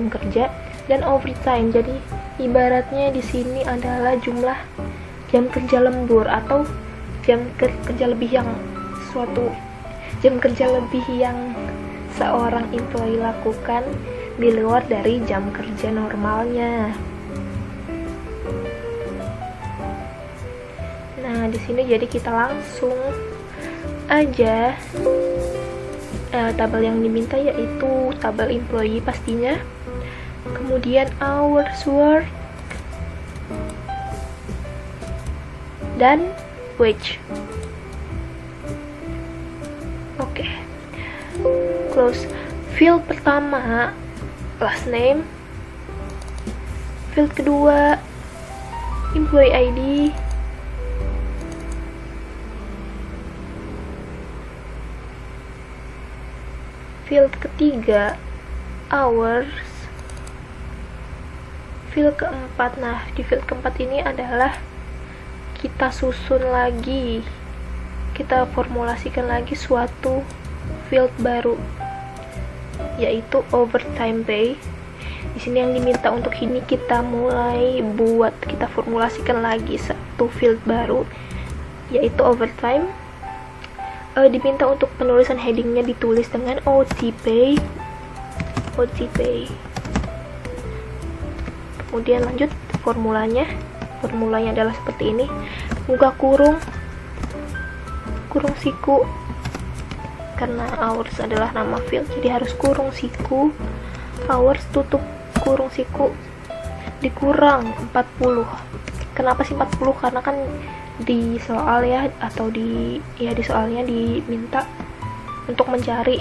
kerja, dan overtime. Jadi ibaratnya di sini adalah jumlah jam kerja lembur atau jam kerja lebih yang seorang employee lakukan di luar dari jam kerja normalnya. Nah, di sini jadi kita langsung aja tabel yang diminta, yaitu tabel employee pastinya, kemudian hours work dan wage. Oke. Close. Field pertama last name, field kedua employee ID, field ketiga hours, field keempat. Nah, di field keempat ini adalah kita susun lagi, kita formulasikan lagi suatu field baru, yaitu overtime pay. Di sini yang diminta untuk ini kita mulai kita formulasikan lagi satu field baru, yaitu overtime. Diminta untuk penulisan headingnya ditulis dengan OT pay. Kemudian lanjut formulanya adalah seperti ini: buka kurung siku, karena hours adalah nama field, jadi harus kurung siku, hours tutup kurung siku, dikurang 40. Kenapa sih 40? Karena kan di soal di soalnya diminta untuk mencari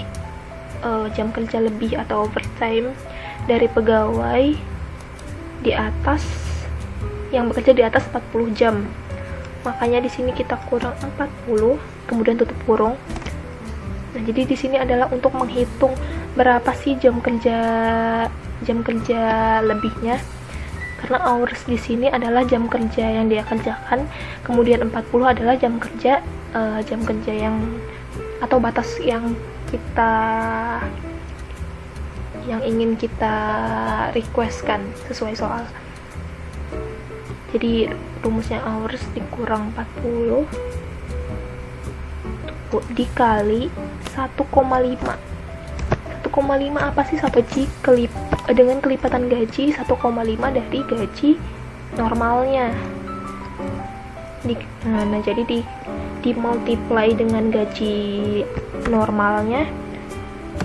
jam kerja lebih atau overtime dari pegawai di atas yang bekerja di atas 40 jam. Makanya di sini kita kurang 40, kemudian tutup kurung. Nah, jadi di sini adalah untuk menghitung berapa sih jam kerja lebihnya. Karena hours di sini adalah jam kerja yang dia kerjakan, kemudian 40 adalah jam kerja yang atau batas yang ingin kita requestkan sesuai soal. Jadi rumusnya hours dikurang 40 dikali 1,5. 1,5 apa sih, dengan kelipatan gaji 1,5 dari gaji normalnya. Jadi dimultiply dengan gaji normalnya,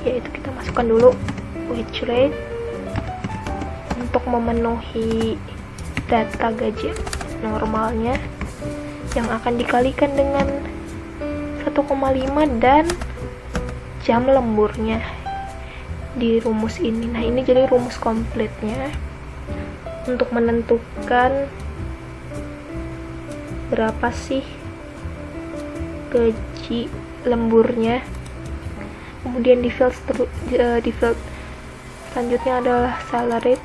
yaitu kita masukkan dulu wage rate untuk memenuhi data gaji normalnya yang akan dikalikan dengan 1,5 dan jam lemburnya di rumus ini. Nah, ini jadi rumus komplitnya untuk menentukan berapa sih gaji lemburnya. Kemudian di field selanjutnya adalah salary.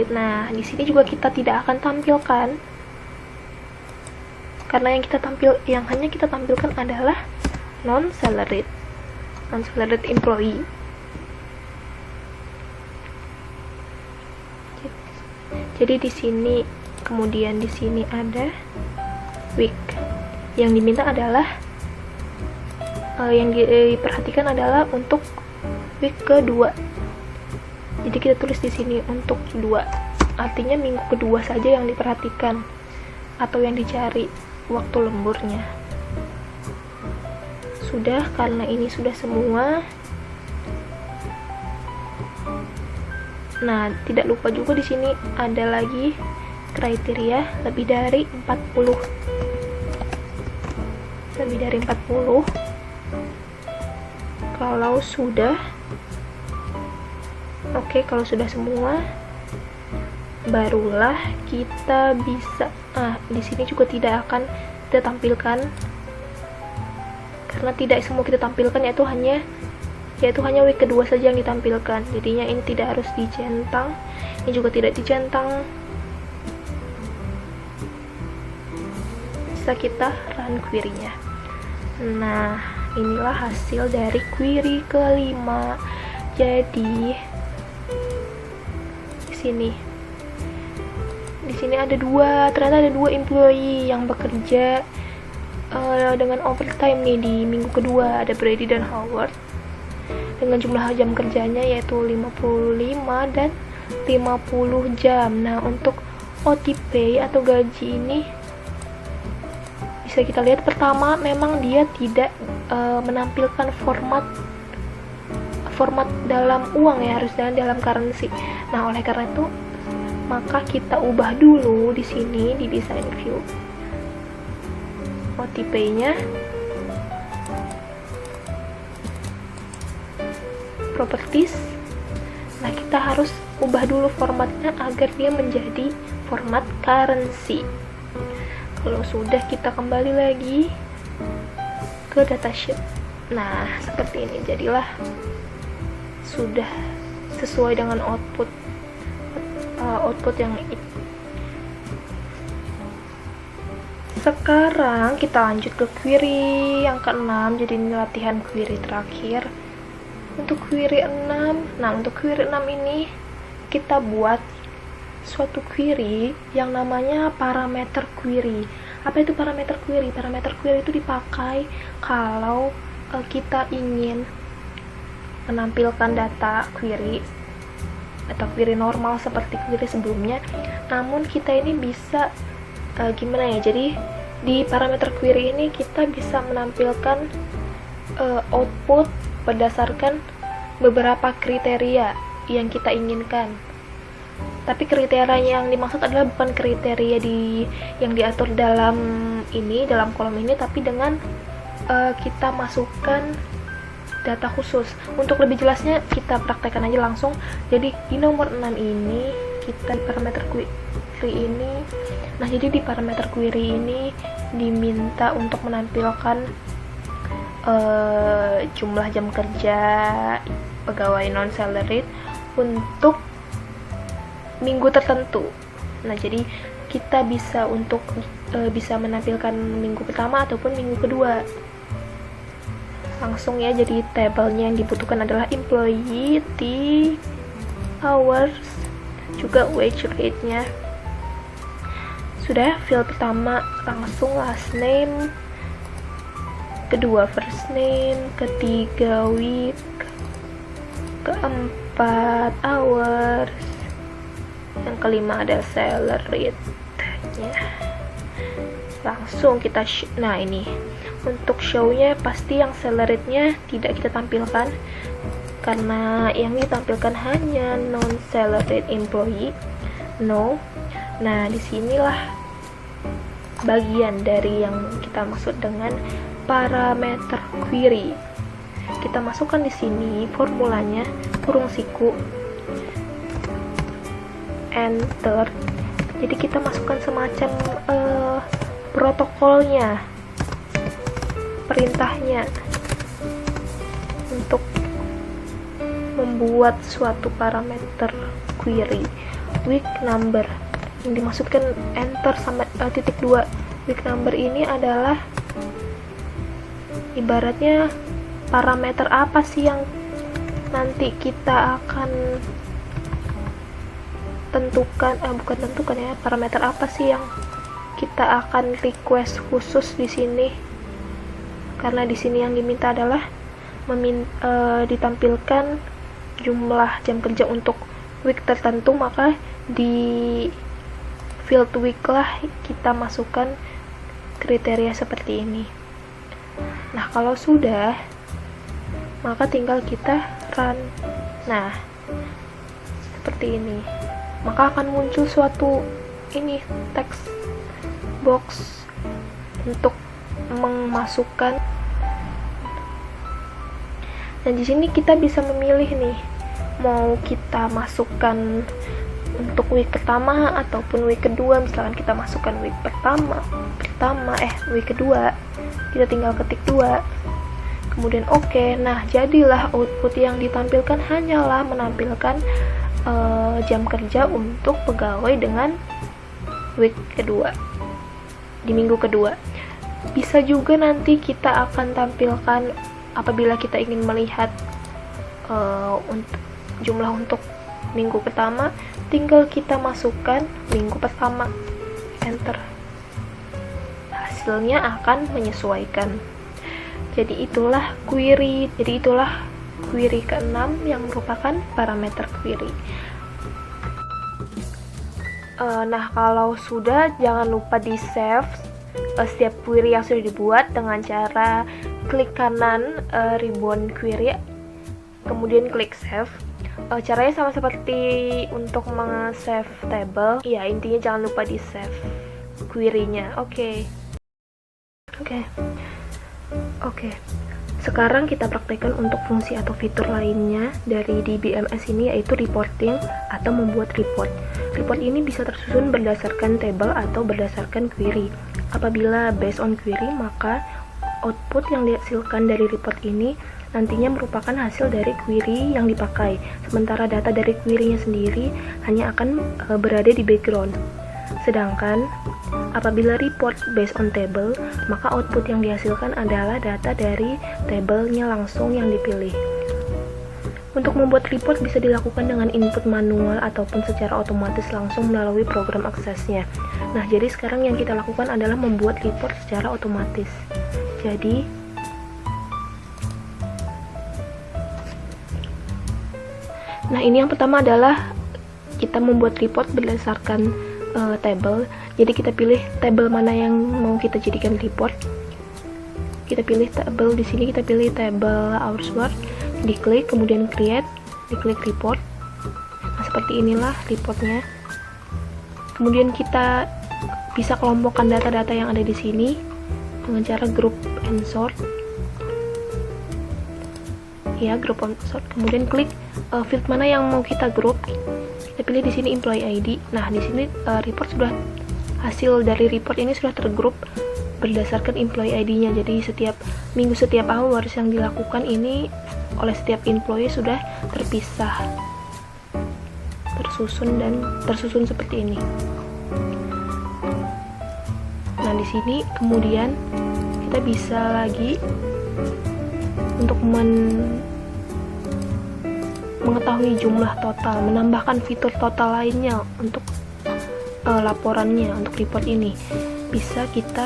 Nah, di sini juga kita tidak akan tampilkan, karena yang hanya kita tampilkan adalah non-salaried employee. Jadi di sini, kemudian di sini ada week. Yang diminta adalah yang diperhatikan adalah untuk week kedua. Jadi kita tulis di sini untuk 2. Artinya minggu kedua saja yang diperhatikan atau yang dicari waktu lemburnya. Sudah, karena ini sudah semua. Nah, tidak lupa juga di sini ada lagi kriteria lebih dari 40. Kalau sudah semua, barulah kita bisa di sini juga tidak akan kita tampilkan, karena tidak semua kita tampilkan, yaitu hanya week kedua saja yang ditampilkan. Jadinya ini tidak harus dicentang, ini juga tidak dicentang. Bisa kita run query-nya. Nah, inilah hasil dari query kelima. Jadi di sini ternyata ada dua employee yang bekerja dengan overtime nih di minggu kedua. Ada Brady dan Howard dengan jumlah jam kerjanya yaitu 55 dan 50 jam. Nah, untuk OTP atau gaji ini bisa kita lihat, pertama memang dia tidak menampilkan format dalam uang ya, harus dalam currency. Nah, oleh karena itu maka kita ubah dulu di sini di design view OTP-nya, properties. Nah, kita harus ubah dulu formatnya agar dia menjadi format currency. Kalau sudah, kita kembali lagi ke datasheet. Nah, seperti ini jadilah, sudah sesuai dengan output yang itu. Sekarang kita lanjut ke query yang ke-6. Jadi ini latihan query terakhir. Untuk query 6, untuk query 6 ini kita buat suatu query yang namanya parameter query. Apa itu parameter query? Parameter query itu dipakai kalau kita ingin menampilkan data query atau query normal seperti query sebelumnya, namun kita ini bisa gimana ya, jadi di parameter query ini kita bisa menampilkan output berdasarkan beberapa kriteria yang kita inginkan. Tapi kriteria yang dimaksud adalah bukan kriteria yang diatur dalam kolom ini, tapi dengan kita masukkan data khusus. Untuk lebih jelasnya kita praktekkan aja langsung. Jadi di nomor 6 ini kita di parameter query ini. Nah, jadi di parameter query ini diminta untuk menampilkan jumlah jam kerja pegawai non salaried untuk minggu tertentu. Nah, jadi kita bisa bisa menampilkan minggu pertama ataupun minggu kedua. Langsung ya, jadi tabelnya yang dibutuhkan adalah employee, di hours, juga wage rate-nya. Sudah, field pertama langsung last name, kedua first name, ketiga week, keempat hours, yang kelima ada salary-nya. Langsung kita nah ini untuk show-nya pasti yang salaried-nya tidak kita tampilkan, karena yang ditampilkan hanya non-salaried employee. Nah, disinilah bagian dari yang kita maksud dengan parameter query. Kita masukkan di sini formulanya, kurung siku, enter. Jadi kita masukkan semacam protokolnya, perintahnya untuk membuat suatu parameter query. Week number yang dimasukkan enter sama titik 2. Week number ini adalah ibaratnya parameter apa sih yang nanti kita akan parameter apa sih yang kita akan request khusus di sini, karena di sini yang diminta adalah ditampilkan jumlah jam kerja untuk week tertentu, maka di field week lah kita masukkan kriteria seperti ini. Nah, kalau sudah, maka tinggal kita run. Nah, seperti ini, maka akan muncul suatu text box untuk memasukkan. Dan di sini kita bisa memilih nih, mau kita masukkan untuk week pertama ataupun week kedua. Misalkan kita masukkan week week kedua, kita tinggal ketik 2, kemudian oke. Nah, jadilah output yang ditampilkan hanyalah menampilkan jam kerja untuk pegawai dengan week kedua, di minggu kedua. Bisa juga nanti kita akan tampilkan apabila kita ingin melihat jumlah untuk minggu pertama, tinggal kita masukkan minggu pertama, enter, hasilnya akan menyesuaikan. Jadi itulah query ke-6 yang merupakan parameter query. Nah, kalau sudah, jangan lupa di save setiap query yang sudah dibuat dengan cara klik kanan ribbon query, kemudian klik save. Caranya sama seperti untuk meng-save table. Ya, intinya jangan lupa di save query-nya. Oke. Sekarang kita praktekkan untuk fungsi atau fitur lainnya dari DBMS ini, yaitu reporting atau membuat report. Report ini bisa tersusun berdasarkan table atau berdasarkan query. Apabila based on query, maka output yang dihasilkan dari report ini nantinya merupakan hasil dari query yang dipakai, sementara data dari query-nya sendiri hanya akan berada di background. Sedangkan apabila report based on table, maka output yang dihasilkan adalah data dari tabelnya langsung yang dipilih. Untuk membuat report bisa dilakukan dengan input manual ataupun secara otomatis langsung melalui program aksesnya. Nah, jadi sekarang yang kita lakukan adalah membuat report secara otomatis. Nah, ini yang pertama adalah kita membuat report berdasarkan table. Jadi kita pilih table mana yang mau kita jadikan report. Kita pilih table di sini, kita pilih table hours work, diklik, kemudian create, diklik report. Nah, seperti inilah reportnya. Kemudian kita bisa kelompokkan data-data yang ada di sini dengan cara group and sort. Ya, group and sort. Kemudian klik field mana yang mau kita group. Kita pilih di sini employee ID. Nah, di sini hasil dari report ini sudah tergrup berdasarkan employee ID-nya. Jadi setiap minggu, setiap hours yang dilakukan ini oleh setiap employee sudah terpisah, tersusun seperti ini. Nah, di sini kemudian kita bisa lagi untuk mengetahui jumlah total, menambahkan fitur total lainnya untuk laporannya, untuk report ini. Bisa kita,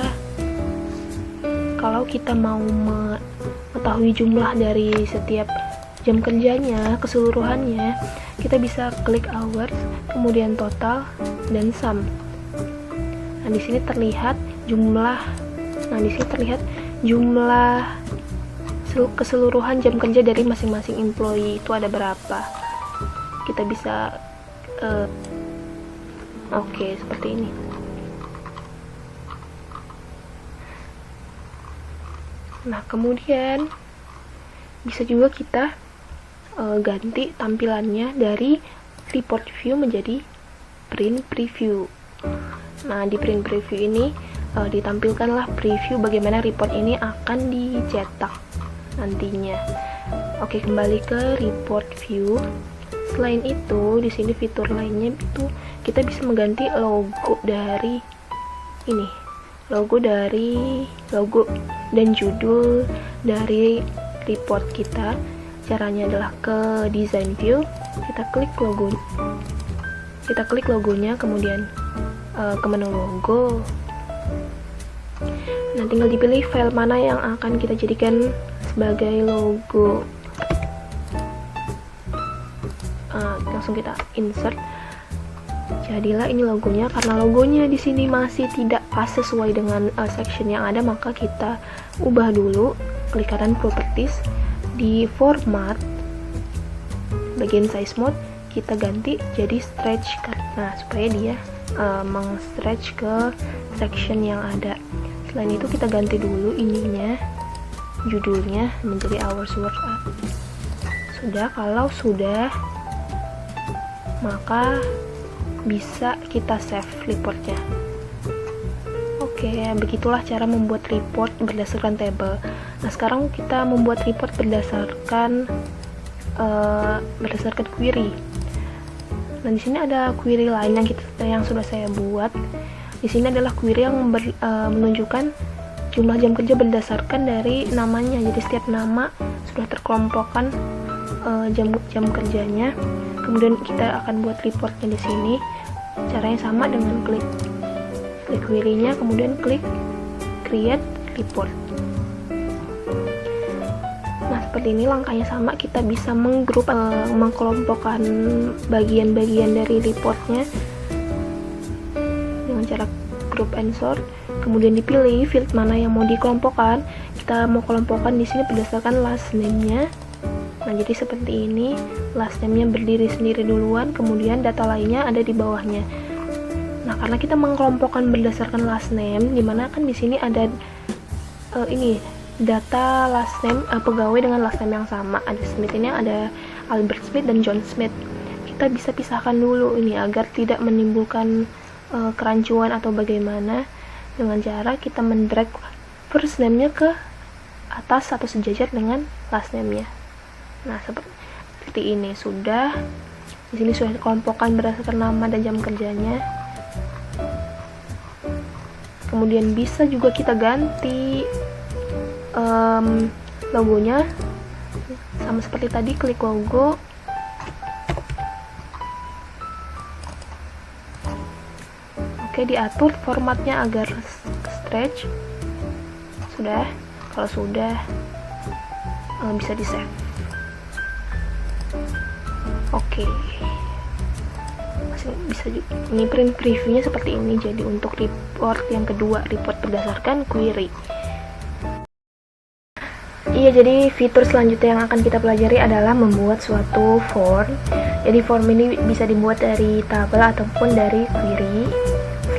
kalau kita mau mengetahui jumlah dari setiap jam kerjanya, keseluruhannya, kita bisa klik hours, kemudian total dan sum. Nah, di sini terlihat jumlah keseluruhan jam kerja dari masing-masing employee itu ada berapa. Kita bisa seperti ini. Nah, kemudian bisa juga kita ganti tampilannya dari report view menjadi print preview. Nah, di print preview ini ditampilkanlah preview bagaimana report ini akan dicetak nantinya. Oke, kembali ke report view. Selain itu, di sini fitur lainnya itu kita bisa mengganti logo dan judul dari report kita. Caranya adalah ke design view, kita klik logonya, kemudian ke menu logo. Nah, tinggal dipilih file mana yang akan kita jadikan sebagai logo. Langsung kita insert. Jadilah ini logonya. Karena logonya di sini masih tidak pas sesuai dengan section yang ada, maka kita ubah dulu. Klik kanan properties, di format bagian size mode kita ganti jadi stretch karena supaya dia meng-stretch ke section yang ada. Selain itu kita ganti dulu ininya, judulnya menjadi hours work. Kalau sudah, maka bisa kita save reportnya. Oke, begitulah cara membuat report berdasarkan table. Nah, sekarang kita membuat report berdasarkan query. Nah, di sini ada query lain yang sudah saya buat. Di sini adalah query yang menunjukkan jumlah jam kerja berdasarkan dari namanya. Jadi setiap nama sudah terkelompokkan jam kerjanya. Kemudian kita akan buat reportnya di sini. Caranya sama dengan klik query-nya, kemudian klik create report. Nah, seperti ini langkahnya sama. Kita bisa mengkelompokkan bagian-bagian dari reportnya dengan cara group and sort. Kemudian dipilih field mana yang mau dikelompokkan. Kita mau kelompokkan di sini berdasarkan last name-nya. Nah, jadi seperti ini. Last name-nya berdiri sendiri duluan, kemudian data lainnya ada di bawahnya. Nah, karena kita mengkelompokkan berdasarkan last name, dimana kan di sini ada data last name pegawai dengan last name yang sama. Ada Smith, ini ada Albert Smith dan John Smith. Kita bisa pisahkan dulu ini agar tidak menimbulkan kerancuan atau bagaimana, dengan cara kita mendrag first name-nya ke atas atau sejajar dengan last name-nya. Nah, seperti ini sudah. Di sini sudah dikelompokkan berdasarkan nama dan jam kerjanya. Kemudian bisa juga kita ganti logonya, sama seperti tadi, klik logo. Oke, diatur formatnya agar stretch. Sudah. Kalau sudah, bisa di save. Oke, bisa ini print previewnya seperti ini. Jadi untuk report yang kedua, report berdasarkan query. Iya, jadi fitur selanjutnya yang akan kita pelajari adalah membuat suatu form. Jadi form ini bisa dibuat dari tabel ataupun dari query.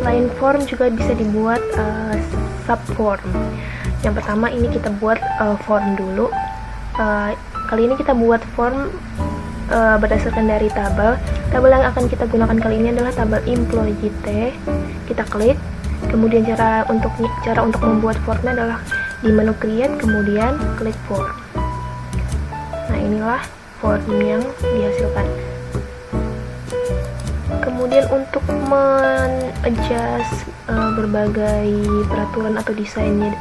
Selain form juga bisa dibuat subform. Yang pertama ini kita buat form dulu. Kali ini kita buat form berdasarkan dari tabel. Tabel yang akan kita gunakan kali ini adalah tabel employee JT. Kita klik, kemudian cara untuk membuat formnya adalah di menu create, kemudian klik form. Nah, inilah form yang dihasilkan. Kemudian untuk men-adjust berbagai peraturan atau desainnya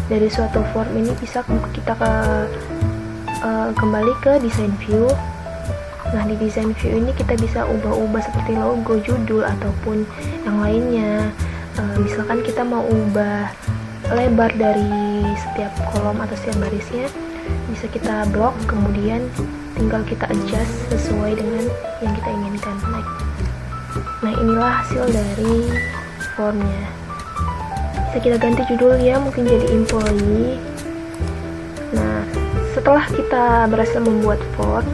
dari suatu form ini, bisa kita kembali ke design view. Nah, di design view ini kita bisa ubah-ubah seperti logo, judul, ataupun yang lainnya. Misalkan kita mau ubah lebar dari setiap kolom atau setiap barisnya, bisa kita blok, kemudian tinggal kita adjust sesuai dengan yang kita inginkan. Nah, inilah hasil dari formnya. Bisa kita ganti judulnya, mungkin jadi employee. Nah, setelah kita berhasil membuat form,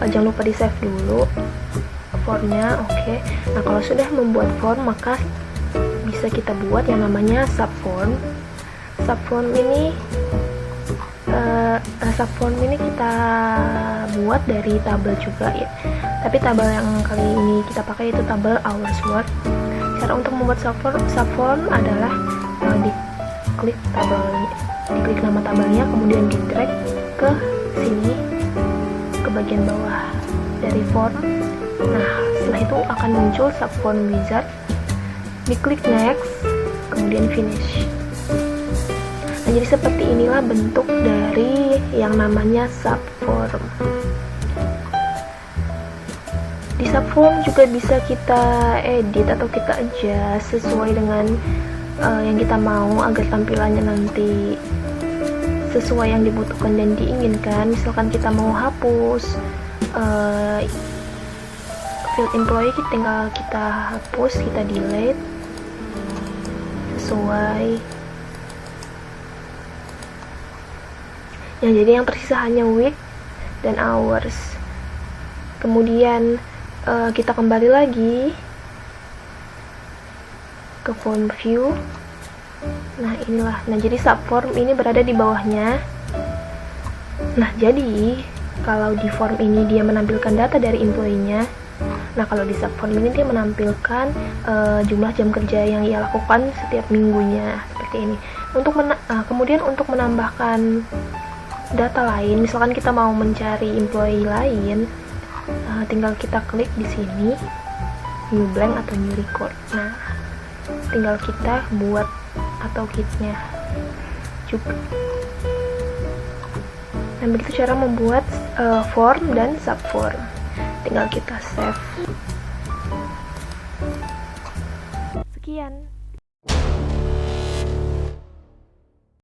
jangan lupa di save dulu formnya. Oke. Nah, kalau sudah membuat form, maka bisa kita buat yang namanya subform. Subform ini kita buat dari tabel juga ya. Tapi tabel yang kali ini kita pakai itu tabel hours work. Cara untuk membuat subform adalah diklik nama tabelnya, kemudian di drag ke sini ke bagian bawah dari form. Nah, setelah itu akan muncul subform wizard. Diklik next, kemudian finish. Nah, jadi seperti inilah bentuk dari yang namanya subform. Di subform juga bisa kita edit atau kita adjust sesuai dengan yang kita mau agar tampilannya nanti sesuai yang dibutuhkan dan diinginkan. Misalkan kita mau hapus field employee, tinggal kita hapus, kita delete sesuai. Jadi yang tersisa hanya week dan hours. Kemudian kita kembali lagi ke form view. Nah, inilah. Nah, jadi subform ini berada di bawahnya. Nah, jadi kalau di form ini dia menampilkan data dari employee-nya, Nah, kalau di subform ini dia menampilkan jumlah jam kerja yang ia lakukan setiap minggunya seperti ini. Kemudian untuk menambahkan data lain, misalkan kita mau mencari employee lain, tinggal kita klik di sini new blank atau new record. Nah, tinggal kita buat atau kitnya juga. Nah, begitu cara membuat form dan subform. Tinggal kita save. Sekian.